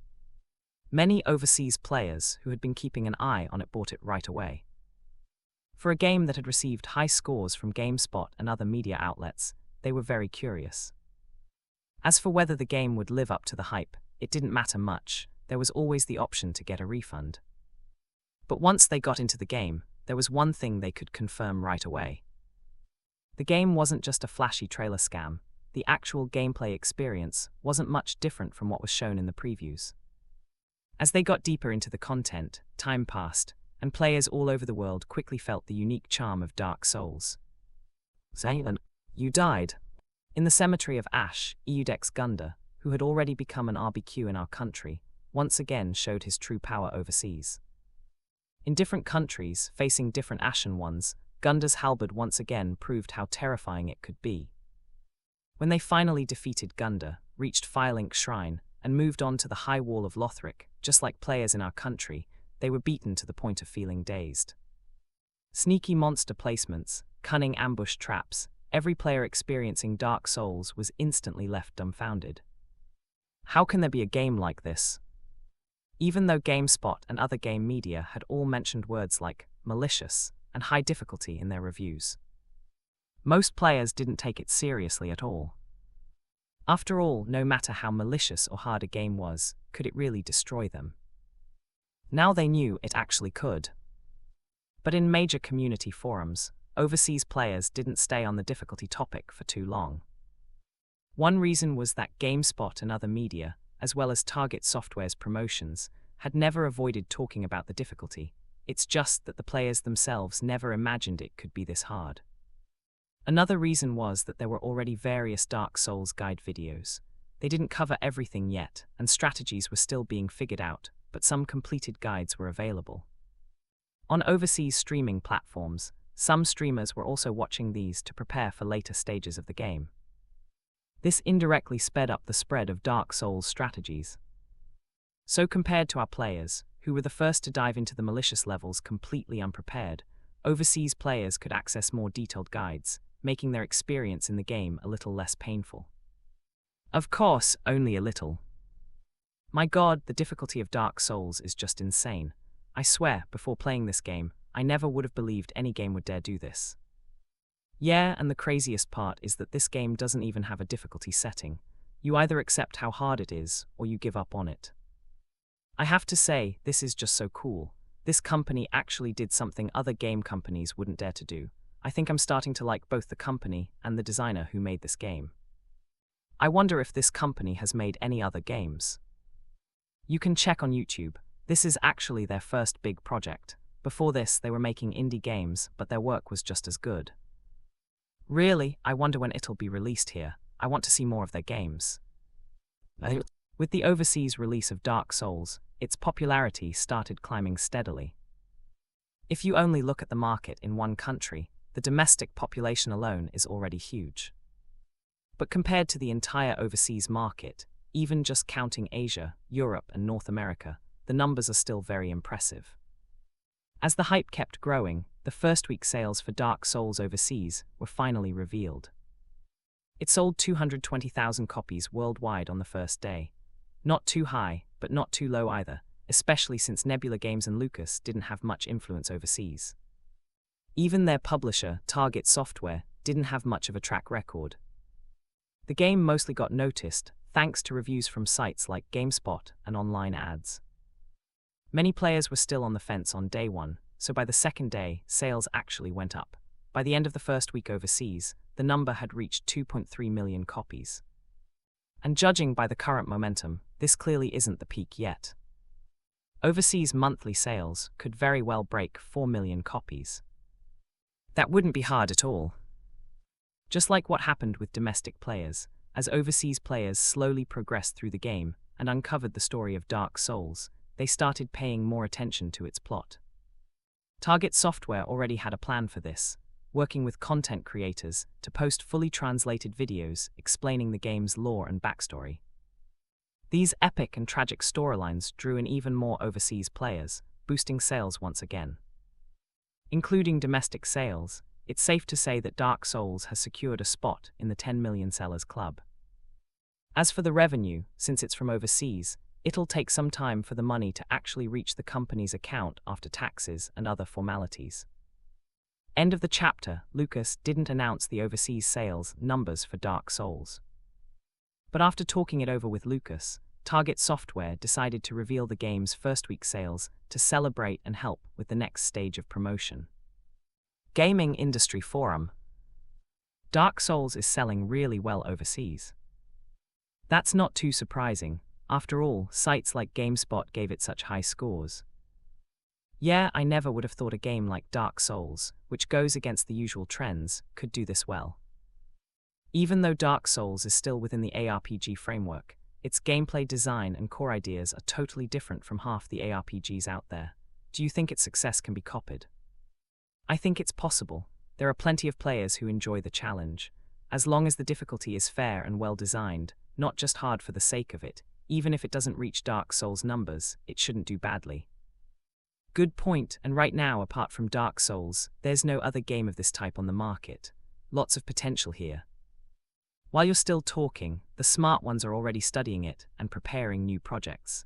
many overseas players who had been keeping an eye on it bought it right away. For a game that had received high scores from GameSpot and other media outlets, they were very curious. As for whether the game would live up to the hype, it didn't matter much. There was always the option to get a refund. But once they got into the game, there was one thing they could confirm right away. The game wasn't just a flashy trailer scam. The actual gameplay experience wasn't much different from what was shown in the previews. As they got deeper into the content, time passed, and players all over the world quickly felt the unique charm of Dark Souls. Zaylan, you died. In the cemetery of Ash, Eudex Gunda, who had already become an RBQ in our country, once again showed his true power overseas. In different countries, facing different Ashen ones, Gunda's halberd once again proved how terrifying it could be. When they finally defeated Gunda, reached Firelink Shrine, and moved on to the High Wall of Lothric, just like players in our country, they were beaten to the point of feeling dazed. Sneaky monster placements, cunning ambush traps, every player experiencing Dark Souls was instantly left dumbfounded. How can there be a game like this? Even though GameSpot and other game media had all mentioned words like malicious and high difficulty in their reviews, most players didn't take it seriously at all. After all, no matter how malicious or hard a game was, could it really destroy them? Now they knew it actually could. But in major community forums, overseas players didn't stay on the difficulty topic for too long. One reason was that GameSpot and other media, as well as Target Software's promotions, had never avoided talking about the difficulty, it's just that the players themselves never imagined it could be this hard. Another reason was that there were already various Dark Souls guide videos. They didn't cover everything yet, and strategies were still being figured out, but some completed guides were available. On overseas streaming platforms, some streamers were also watching these to prepare for later stages of the game. This indirectly sped up the spread of Dark Souls strategies. So compared to our players, who were the first to dive into the malicious levels completely unprepared, overseas players could access more detailed guides, making their experience in the game a little less painful. Of course, only a little. My god, the difficulty of Dark Souls is just insane. I swear, before playing this game, I never would have believed any game would dare do this. Yeah, and the craziest part is that this game doesn't even have a difficulty setting. You either accept how hard it is, or you give up on it. I have to say, this is just so cool. This company actually did something other game companies wouldn't dare to do. I think I'm starting to like both the company and the designer who made this game. I wonder if this company has made any other games. You can check on YouTube. This is actually their first big project. Before this, they were making indie games, but their work was just as good. Really, I wonder when it'll be released here. I want to see more of their games. With the overseas release of Dark Souls, its popularity started climbing steadily. If you only look at the market in one country, the domestic population alone is already huge. But compared to the entire overseas market, even just counting Asia, Europe, and North America, the numbers are still very impressive. As the hype kept growing, the first week sales for Dark Souls overseas were finally revealed. It sold 220,000 copies worldwide on the first day. Not too high, but not too low either, especially since Nebula Games and Lucas didn't have much influence overseas. Even their publisher, Target Software, didn't have much of a track record. The game mostly got noticed thanks to reviews from sites like GameSpot and online ads. Many players were still on the fence on day one, so by the second day, sales actually went up. By the end of the first week overseas, the number had reached 2.3 million copies. And judging by the current momentum, this clearly isn't the peak yet. Overseas monthly sales could very well break 4 million copies. That wouldn't be hard at all. Just like what happened with domestic players, as overseas players slowly progressed through the game and uncovered the story of Dark Souls, they started paying more attention to its plot. Target Software already had a plan for this, working with content creators to post fully translated videos explaining the game's lore and backstory. These epic and tragic storylines drew in even more overseas players, boosting sales once again. Including domestic sales, it's safe to say that Dark Souls has secured a spot in the 10 million sellers club. As for the revenue, since it's from overseas, it'll take some time for the money to actually reach the company's account after taxes and other formalities. End of the chapter. Lucas didn't announce the overseas sales numbers for Dark Souls. But after talking it over with Lucas, Target Software decided to reveal the game's first week sales to celebrate and help with the next stage of promotion. Gaming Industry Forum. Dark Souls is selling really well overseas. That's not too surprising. After all, sites like GameSpot gave it such high scores. Yeah, I never would have thought a game like Dark Souls, which goes against the usual trends, could do this well. Even though Dark Souls is still within the ARPG framework, its gameplay design and core ideas are totally different from half the ARPGs out there. Do you think its success can be copied? I think it's possible. There are plenty of players who enjoy the challenge. As long as the difficulty is fair and well designed, not just hard for the sake of it, even if it doesn't reach Dark Souls numbers, it shouldn't do badly. Good point, and right now, apart from Dark Souls, there's no other game of this type on the market. Lots of potential here. While you're still talking, the smart ones are already studying it and preparing new projects.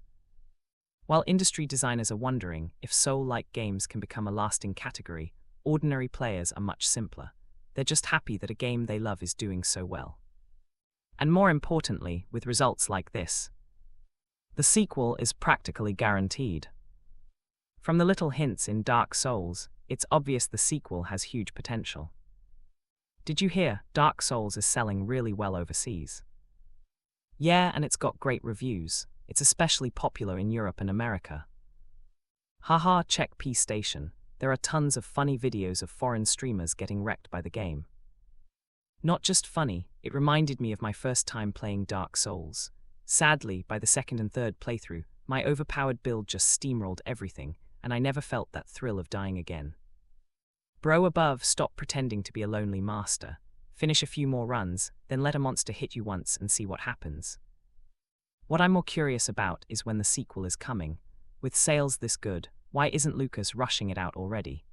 While industry designers are wondering if soul-like games can become a lasting category, ordinary players are much simpler. They're just happy that a game they love is doing so well. And more importantly, with results like this, the sequel is practically guaranteed. From the little hints in Dark Souls, it's obvious the sequel has huge potential. Did you hear? Dark Souls is selling really well overseas. Yeah, and it's got great reviews. It's especially popular in Europe and America. Haha, check P Station. There are tons of funny videos of foreign streamers getting wrecked by the game. Not just funny, it reminded me of my first time playing Dark Souls. Sadly, by the second and third playthrough, my overpowered build just steamrolled everything, and I never felt that thrill of dying again. Bro above, stop pretending to be a lonely master. Finish a few more runs, then let a monster hit you once and see what happens. What I'm more curious about is when the sequel is coming. With sales this good, why isn't Lucas rushing it out already?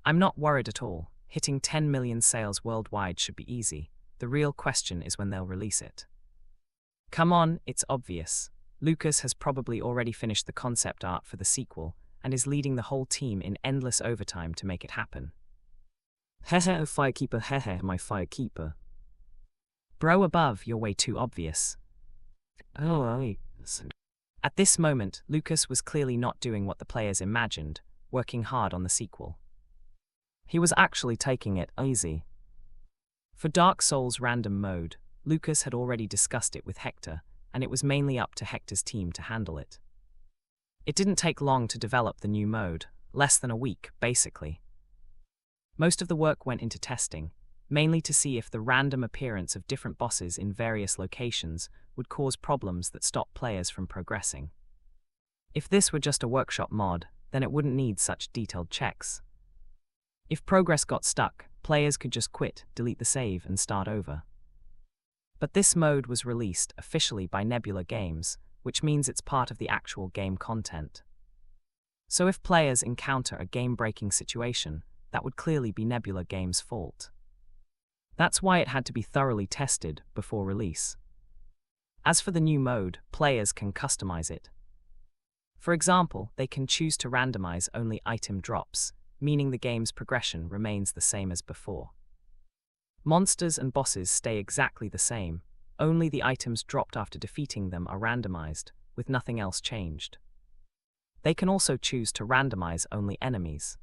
I'm not worried at all. Hitting 10 million sales worldwide should be easy. The real question is when they'll release it. Come on, it's obvious. Lucas has probably already finished the concept art for the sequel and is leading the whole team in endless overtime to make it happen. Hehe, firekeeper, hehe, my firekeeper. Bro above, you're way too obvious. Oh, At this moment, Lucas was clearly not doing what the players imagined, working hard on the sequel. He was actually taking it easy. For Dark Souls random mode, Lucas had already discussed it with Hector, and it was mainly up to Hector's team to handle it. It didn't take long to develop the new mode, less than a week, basically. Most of the work went into testing, mainly to see if the random appearance of different bosses in various locations would cause problems that stop players from progressing. If this were just a workshop mod, then it wouldn't need such detailed checks. If progress got stuck, players could just quit, delete the save, and start over. But this mode was released officially by Nebula Games, which means it's part of the actual game content. So if players encounter a game-breaking situation, that would clearly be Nebula Games' fault. That's why it had to be thoroughly tested before release. As for the new mode, players can customize it. For example, they can choose to randomize only item drops, meaning the game's progression remains the same as before. Monsters and bosses stay exactly the same, only the items dropped after defeating them are randomized, with nothing else changed. They can also choose to randomize only enemies.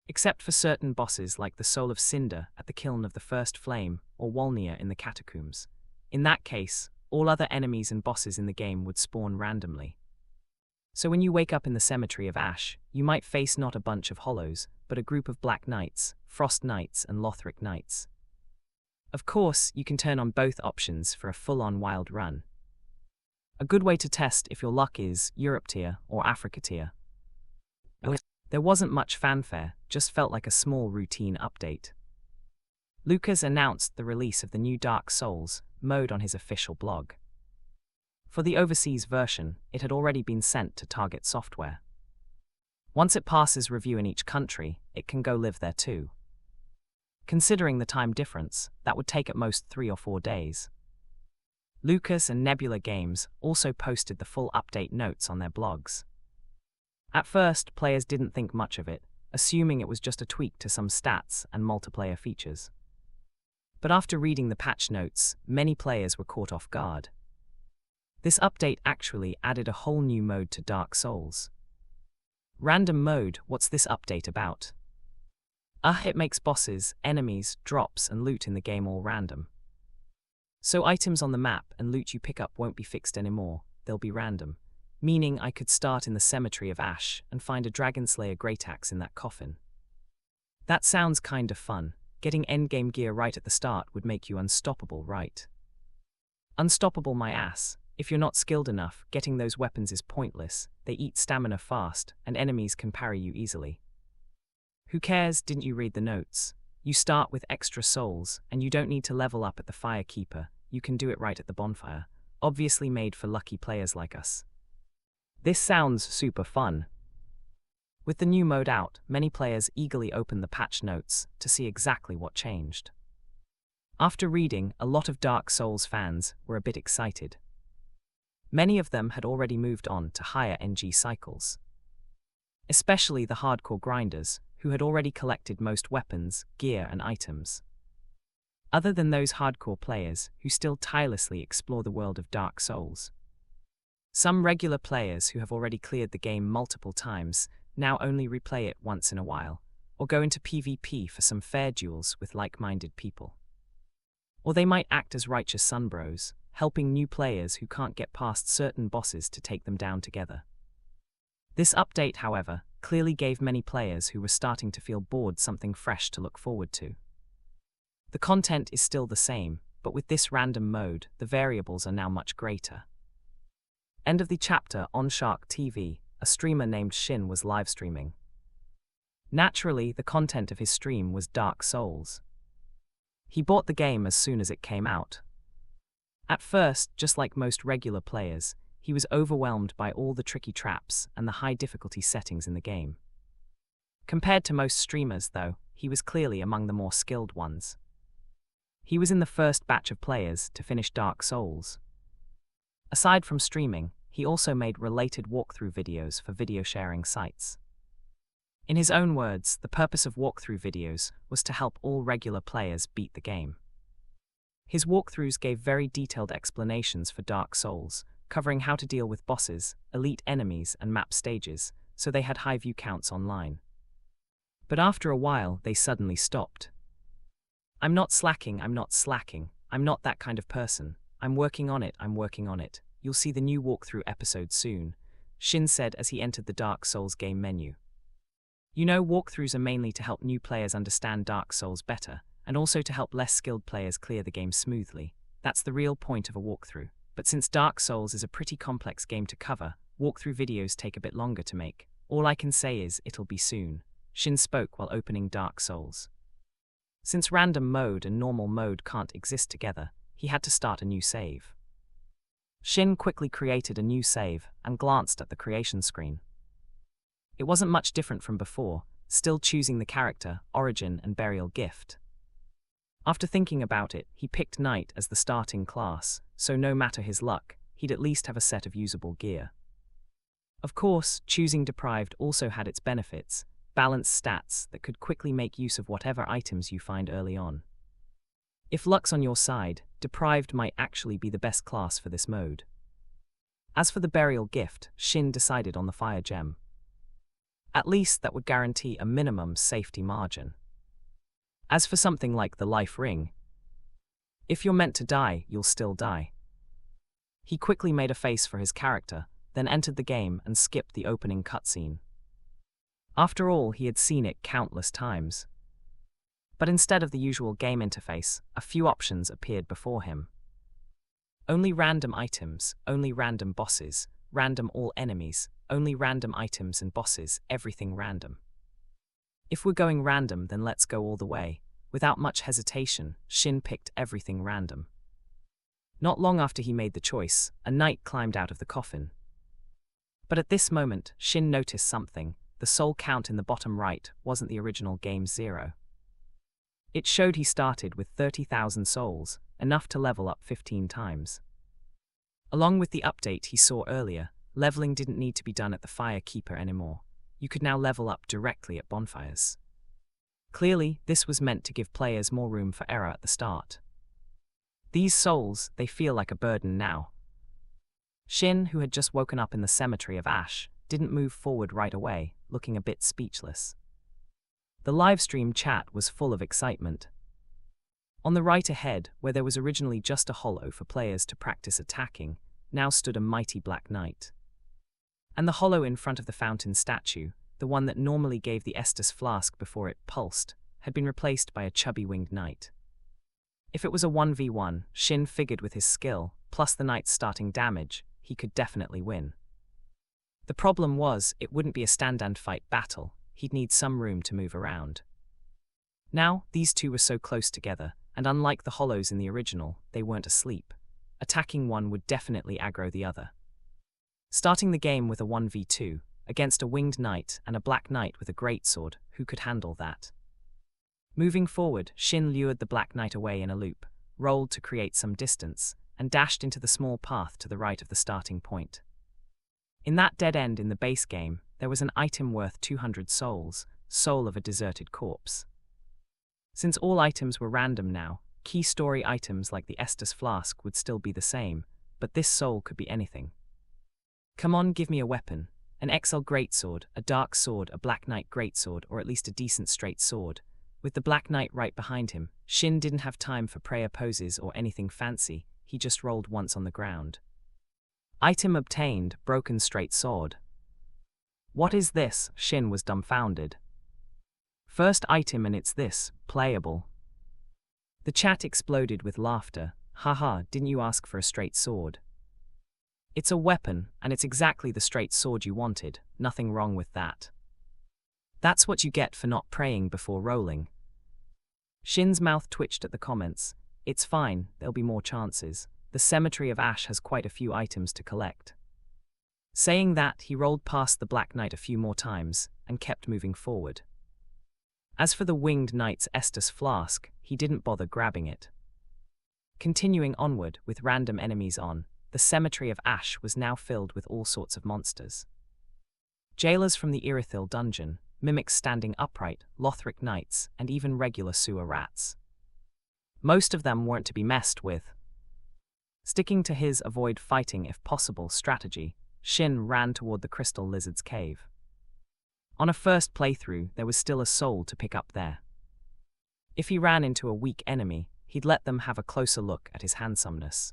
Except for certain bosses like the Soul of Cinder at the Kiln of the First Flame or Wolnir in the Catacombs. In that case, all other enemies and bosses in the game would spawn randomly. So when you wake up in the Cemetery of Ash, you might face not a bunch of hollows, but a group of Black Knights, Frost Knights and Lothric Knights. Of course, you can turn on both options for a full-on wild run. A good way to test if your luck is Europe tier or Africa tier. There wasn't much fanfare, just felt like a small routine update. Lucas announced the release of the new Dark Souls mode on his official blog. For the overseas version, it had already been sent to Target Software. Once it passes review in each country, it can go live there too. Considering the time difference, that would take at most 3 or 4 days. Lucas and Nebula Games also posted the full update notes on their blogs. At first, players didn't think much of it, assuming it was just a tweak to some stats and multiplayer features. But after reading the patch notes, many players were caught off guard. This update actually added a whole new mode to Dark Souls. Random mode, what's this update about? It makes bosses, enemies, drops and loot in the game all random. So items on the map and loot you pick up won't be fixed anymore, they'll be random. Meaning I could start in the Cemetery of Ash and find a Dragonslayer Greataxe in that coffin. That sounds kind of fun. Getting endgame gear right at the start would make you unstoppable, right? Unstoppable my ass. If you're not skilled enough, getting those weapons is pointless. They eat stamina fast, and enemies can parry you easily. Who cares, didn't you read the notes? You start with extra souls, and you don't need to level up at the Firekeeper. You can do it right at the bonfire. Obviously made for lucky players like us. This sounds super fun. With the new mode out, many players eagerly opened the patch notes to see exactly what changed. After reading, a lot of Dark Souls fans were a bit excited. Many of them had already moved on to higher NG cycles. Especially the hardcore grinders, who had already collected most weapons, gear and items. Other than those hardcore players who still tirelessly explore the world of Dark Souls. Some regular players who have already cleared the game multiple times now only replay it once in a while, or go into PvP for some fair duels with like-minded people. Or they might act as righteous sunbros, helping new players who can't get past certain bosses to take them down together. This update, however, clearly gave many players who were starting to feel bored something fresh to look forward to. The content is still the same, but with this random mode, the variables are now much greater. End of the chapter. On Shark TV, a streamer named Shin was live streaming. Naturally, the content of his stream was Dark Souls. He bought the game as soon as it came out. At first, just like most regular players, he was overwhelmed by all the tricky traps and the high difficulty settings in the game. Compared to most streamers, though, he was clearly among the more skilled ones. He was in the first batch of players to finish Dark Souls. Aside from streaming, he also made related walkthrough videos for video sharing sites. In his own words, the purpose of walkthrough videos was to help all regular players beat the game. His walkthroughs gave very detailed explanations for Dark Souls, covering how to deal with bosses, elite enemies, and map stages, so they had high view counts online. But after a while, they suddenly stopped. I'm not slacking, I'm not that kind of person. I'm working on it. You'll see the new walkthrough episode soon, Shin said as he entered the Dark Souls game menu. You know, walkthroughs are mainly to help new players understand Dark Souls better, and also to help less skilled players clear the game smoothly. That's the real point of a walkthrough. But since Dark Souls is a pretty complex game to cover, walkthrough videos take a bit longer to make. All I can say is, it'll be soon, Shin spoke while opening Dark Souls. Since random mode and normal mode can't exist together, he had to start a new save. Shin quickly created a new save and glanced at the creation screen. It wasn't much different from before, still choosing the character, origin, and burial gift. After thinking about it, he picked Knight as the starting class, so no matter his luck, he'd at least have a set of usable gear. Of course, choosing Deprived also had its benefits, balanced stats that could quickly make use of whatever items you find early on. If luck's on your side, Deprived might actually be the best class for this mode. As for the burial gift, Shin decided on the fire gem. At least that would guarantee a minimum safety margin. As for something like the life ring, if you're meant to die, you'll still die. He quickly made a face for his character, then entered the game and skipped the opening cutscene. After all, he had seen it countless times. But instead of the usual game interface, a few options appeared before him. Only random items, only random bosses, random all enemies, only random items and bosses, everything random. If we're going random, then let's go all the way. Without much hesitation, Shin picked everything random. Not long after he made the choice, a knight climbed out of the coffin. But at this moment, Shin noticed something. The soul count in the bottom right wasn't the original game's 0. It showed he started with 30,000 souls, enough to level up 15 times. Along with the update he saw earlier, leveling didn't need to be done at the Fire Keeper anymore. You could now level up directly at bonfires. Clearly, this was meant to give players more room for error at the start. These souls, they feel like a burden now. Shin, who had just woken up in the cemetery of Ash, didn't move forward right away, looking a bit speechless. The livestream chat was full of excitement. On the right ahead, where there was originally just a hollow for players to practice attacking, now stood a mighty black knight. And the hollow in front of the fountain statue, the one that normally gave the Estus flask before it pulsed, had been replaced by a chubby winged knight. If it was a 1v1, Shin figured with his skill, plus the knight's starting damage, he could definitely win. The problem was, it wouldn't be a stand-and-fight battle, he'd need some room to move around. Now, these two were so close together, and unlike the hollows in the original, they weren't asleep. Attacking one would definitely aggro the other. Starting the game with a 1v2, against a winged knight and a black knight with a greatsword, who could handle that? Moving forward, Shin lured the black knight away in a loop, rolled to create some distance, and dashed into the small path to the right of the starting point. In that dead end in the base game, there was an item worth 200 souls, soul of a deserted corpse. Since all items were random now, key story items like the Estus flask would still be the same, but this soul could be anything. Come on, give me a weapon. An XL greatsword, a dark sword, a black knight greatsword, or at least a decent straight sword. With the black knight right behind him, Shin didn't have time for prayer poses or anything fancy, he just rolled once on the ground. Item obtained, broken straight sword. What is this? Shin was dumbfounded. First item and it's this, playable. The chat exploded with laughter. Haha, didn't you ask for a straight sword? It's a weapon, and it's exactly the straight sword you wanted, nothing wrong with that. That's what you get for not praying before rolling. Shin's mouth twitched at the comments. It's fine, there'll be more chances. The Cemetery of Ash has quite a few items to collect. Saying that, he rolled past the Black Knight a few more times, and kept moving forward. As for the Winged Knight's Estus flask, he didn't bother grabbing it. Continuing onward, with random enemies on, the Cemetery of Ash was now filled with all sorts of monsters. Jailers from the Irithil dungeon, mimics standing upright, Lothric knights, and even regular sewer rats. Most of them weren't to be messed with. Sticking to his avoid fighting if possible strategy, Shin ran toward the Crystal Lizard's cave. On a first playthrough, there was still a soul to pick up there. If he ran into a weak enemy, he'd let them have a closer look at his handsomeness.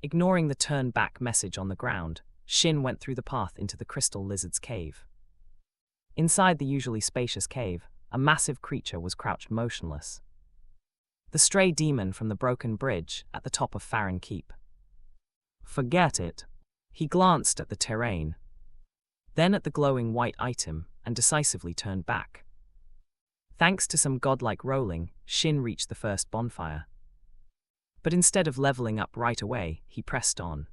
Ignoring the turn-back message on the ground, Shin went through the path into the Crystal Lizard's cave. Inside the usually spacious cave, a massive creature was crouched motionless. The stray demon from the broken bridge at the top of Farron Keep. Forget it. He glanced at the terrain, then at the glowing white item, and decisively turned back. Thanks to some godlike rolling, Shin reached the first bonfire. But instead of leveling up right away, he pressed on.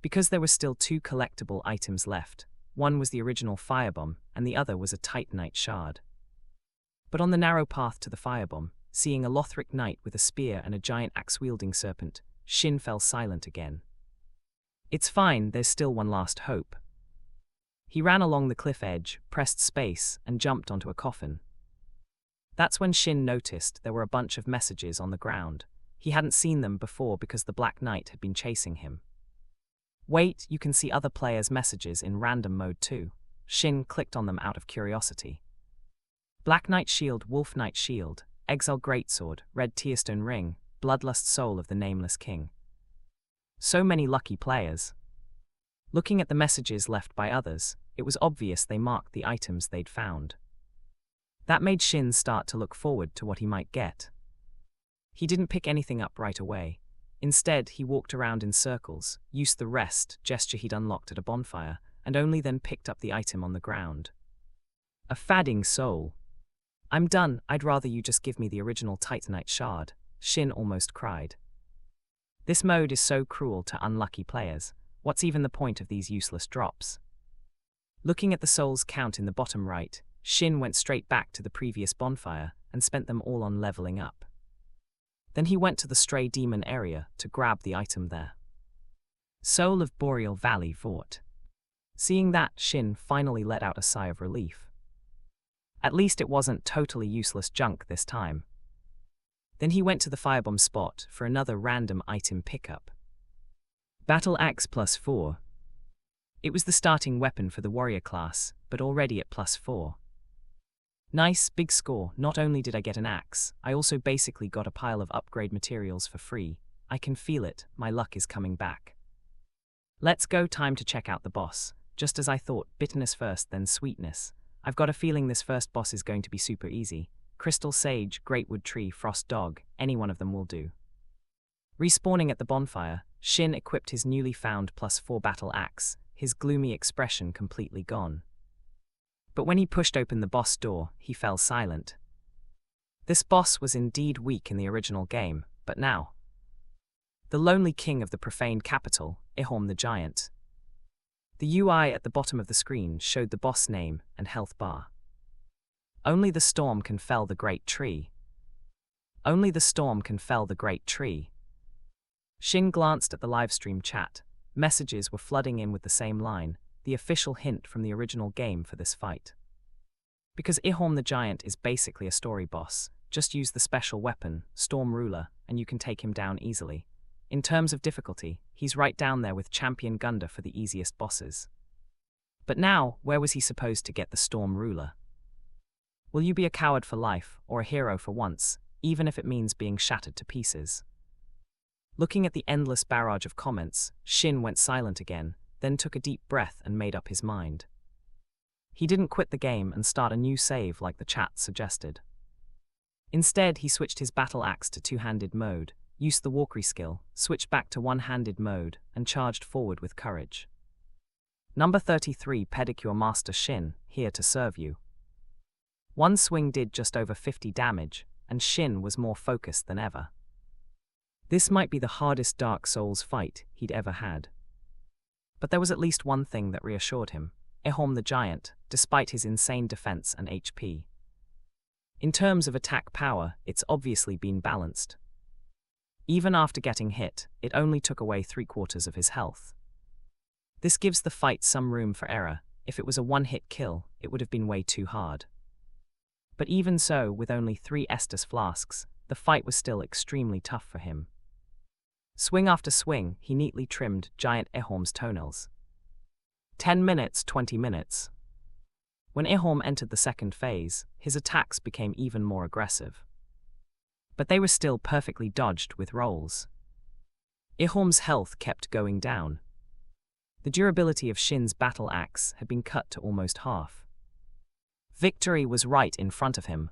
Because there were still 2 collectible items left, one was the original firebomb, and the other was a Titanite shard. But on the narrow path to the firebomb, seeing a Lothric knight with a spear and a giant axe-wielding serpent, Shin fell silent again. It's fine, there's still one last hope. He ran along the cliff edge, pressed space, and jumped onto a coffin. That's when Shin noticed there were a bunch of messages on the ground. He hadn't seen them before because the Black Knight had been chasing him. Wait, you can see other players' messages in random mode too. Shin clicked on them out of curiosity. Black Knight Shield, Wolf Knight Shield, Exile Greatsword, Red Tearstone Ring, Bloodlust Soul of the Nameless King. So many lucky players. Looking at the messages left by others, it was obvious they marked the items they'd found. That made Shin start to look forward to what he might get. He didn't pick anything up right away. Instead, he walked around in circles, used the rest gesture he'd unlocked at a bonfire, and only then picked up the item on the ground. A fadding soul. I'm done, I'd rather you just give me the original Titanite shard, Shin almost cried. This mode is so cruel to unlucky players. What's even the point of these useless drops? Looking at the souls count in the bottom right, Shin went straight back to the previous bonfire and spent them all on leveling up. Then he went to the stray demon area to grab the item there. Soul of Boreal Valley Fort. Seeing that, Shin finally let out a sigh of relief. At least it wasn't totally useless junk this time. Then he went to the firebomb spot for another random item pickup. Battle Axe +4. It was the starting weapon for the warrior class, but already at +4. Nice, big score. Not only did I get an axe, I also basically got a pile of upgrade materials for free. I can feel it, my luck is coming back. Let's go, time to check out the boss. Just as I thought, bitterness first, then sweetness. I've got a feeling this first boss is going to be super easy. Crystal Sage, Greatwood Tree, Frost Dog, any one of them will do. Respawning at the bonfire, Shin equipped his newly found +4 battle axe, his gloomy expression completely gone. But when he pushed open the boss door, he fell silent. This boss was indeed weak in the original game, but now. The lonely king of the profaned capital, Ihorm the Giant. The UI at the bottom of the screen showed the boss name and health bar. Only the storm can fell the great tree. Only the storm can fell the great tree. Shin glanced at the livestream chat. Messages were flooding in with the same line, the official hint from the original game for this fight. Because Ihorm the Giant is basically a story boss, just use the special weapon, Storm Ruler, and you can take him down easily. In terms of difficulty, he's right down there with Champion Gunda for the easiest bosses. But now, where was he supposed to get the Storm Ruler? Will you be a coward for life, or a hero for once, even if it means being shattered to pieces? Looking at the endless barrage of comments, Shin went silent again, then took a deep breath and made up his mind. He didn't quit the game and start a new save like the chat suggested. Instead, he switched his battle axe to two-handed mode, used the walkery skill, switched back to one-handed mode, and charged forward with courage. Number 33, Pedicure Master Shin, here to serve you. One swing did just over 50 damage, and Shin was more focused than ever. This might be the hardest Dark Souls fight he'd ever had. But there was at least one thing that reassured him: Ehom the Giant, despite his insane defense and HP. In terms of attack power, it's obviously been balanced. Even after getting hit, it only took away 3/4 of his health. This gives the fight some room for error. If it was a one-hit kill, it would have been way too hard. But even so, with only 3 Estus flasks, the fight was still extremely tough for him. Swing after swing, he neatly trimmed Giant Ehom's toenails. 10 minutes, 20 minutes. When Ehom entered the second phase, his attacks became even more aggressive. But they were still perfectly dodged with rolls. Ehom's health kept going down. The durability of Shin's battle axe had been cut to almost half. Victory was right in front of him.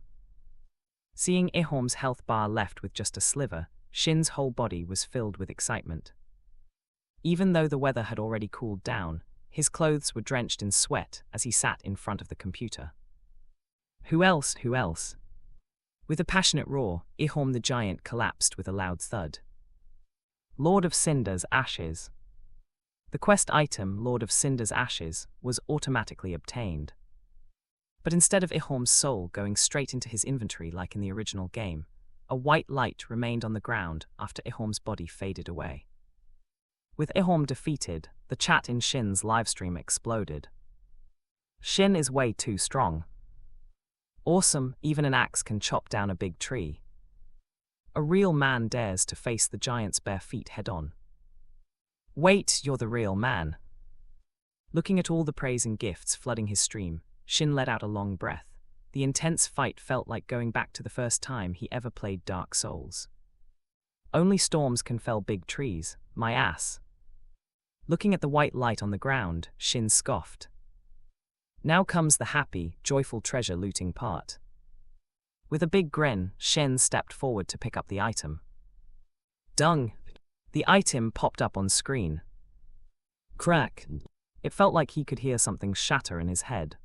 Seeing Ehom's health bar left with just a sliver, Shin's whole body was filled with excitement. Even though the weather had already cooled down, his clothes were drenched in sweat as he sat in front of the computer. Who else? Who else? With a passionate roar, Ehom the Giant collapsed with a loud thud. Lord of Cinder's Ashes. The quest item, Lord of Cinder's Ashes, was automatically obtained. But instead of Ehom's soul going straight into his inventory like in the original game, a white light remained on the ground after Ehom's body faded away. With Ehom defeated, the chat in Shin's livestream exploded. Shin is way too strong. Awesome, even an axe can chop down a big tree. A real man dares to face the giant's bare feet head-on. Wait, you're the real man. Looking at all the praise and gifts flooding his stream, Shin let out a long breath. The intense fight felt like going back to the first time he ever played Dark Souls. Only storms can fell big trees, my ass. Looking at the white light on the ground, Shin scoffed. Now comes the happy, joyful treasure-looting part. With a big grin, Shin stepped forward to pick up the item. Dung! The item popped up on screen. Crack! It felt like he could hear something shatter in his head.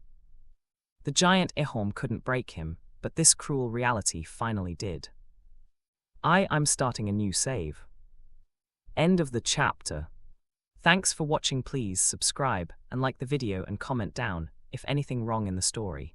The giant Ehom couldn't break him, but this cruel reality finally did. I'm starting a new save. End of the chapter. Thanks for watching. Please subscribe and like the video and comment down if anything wrong in the story.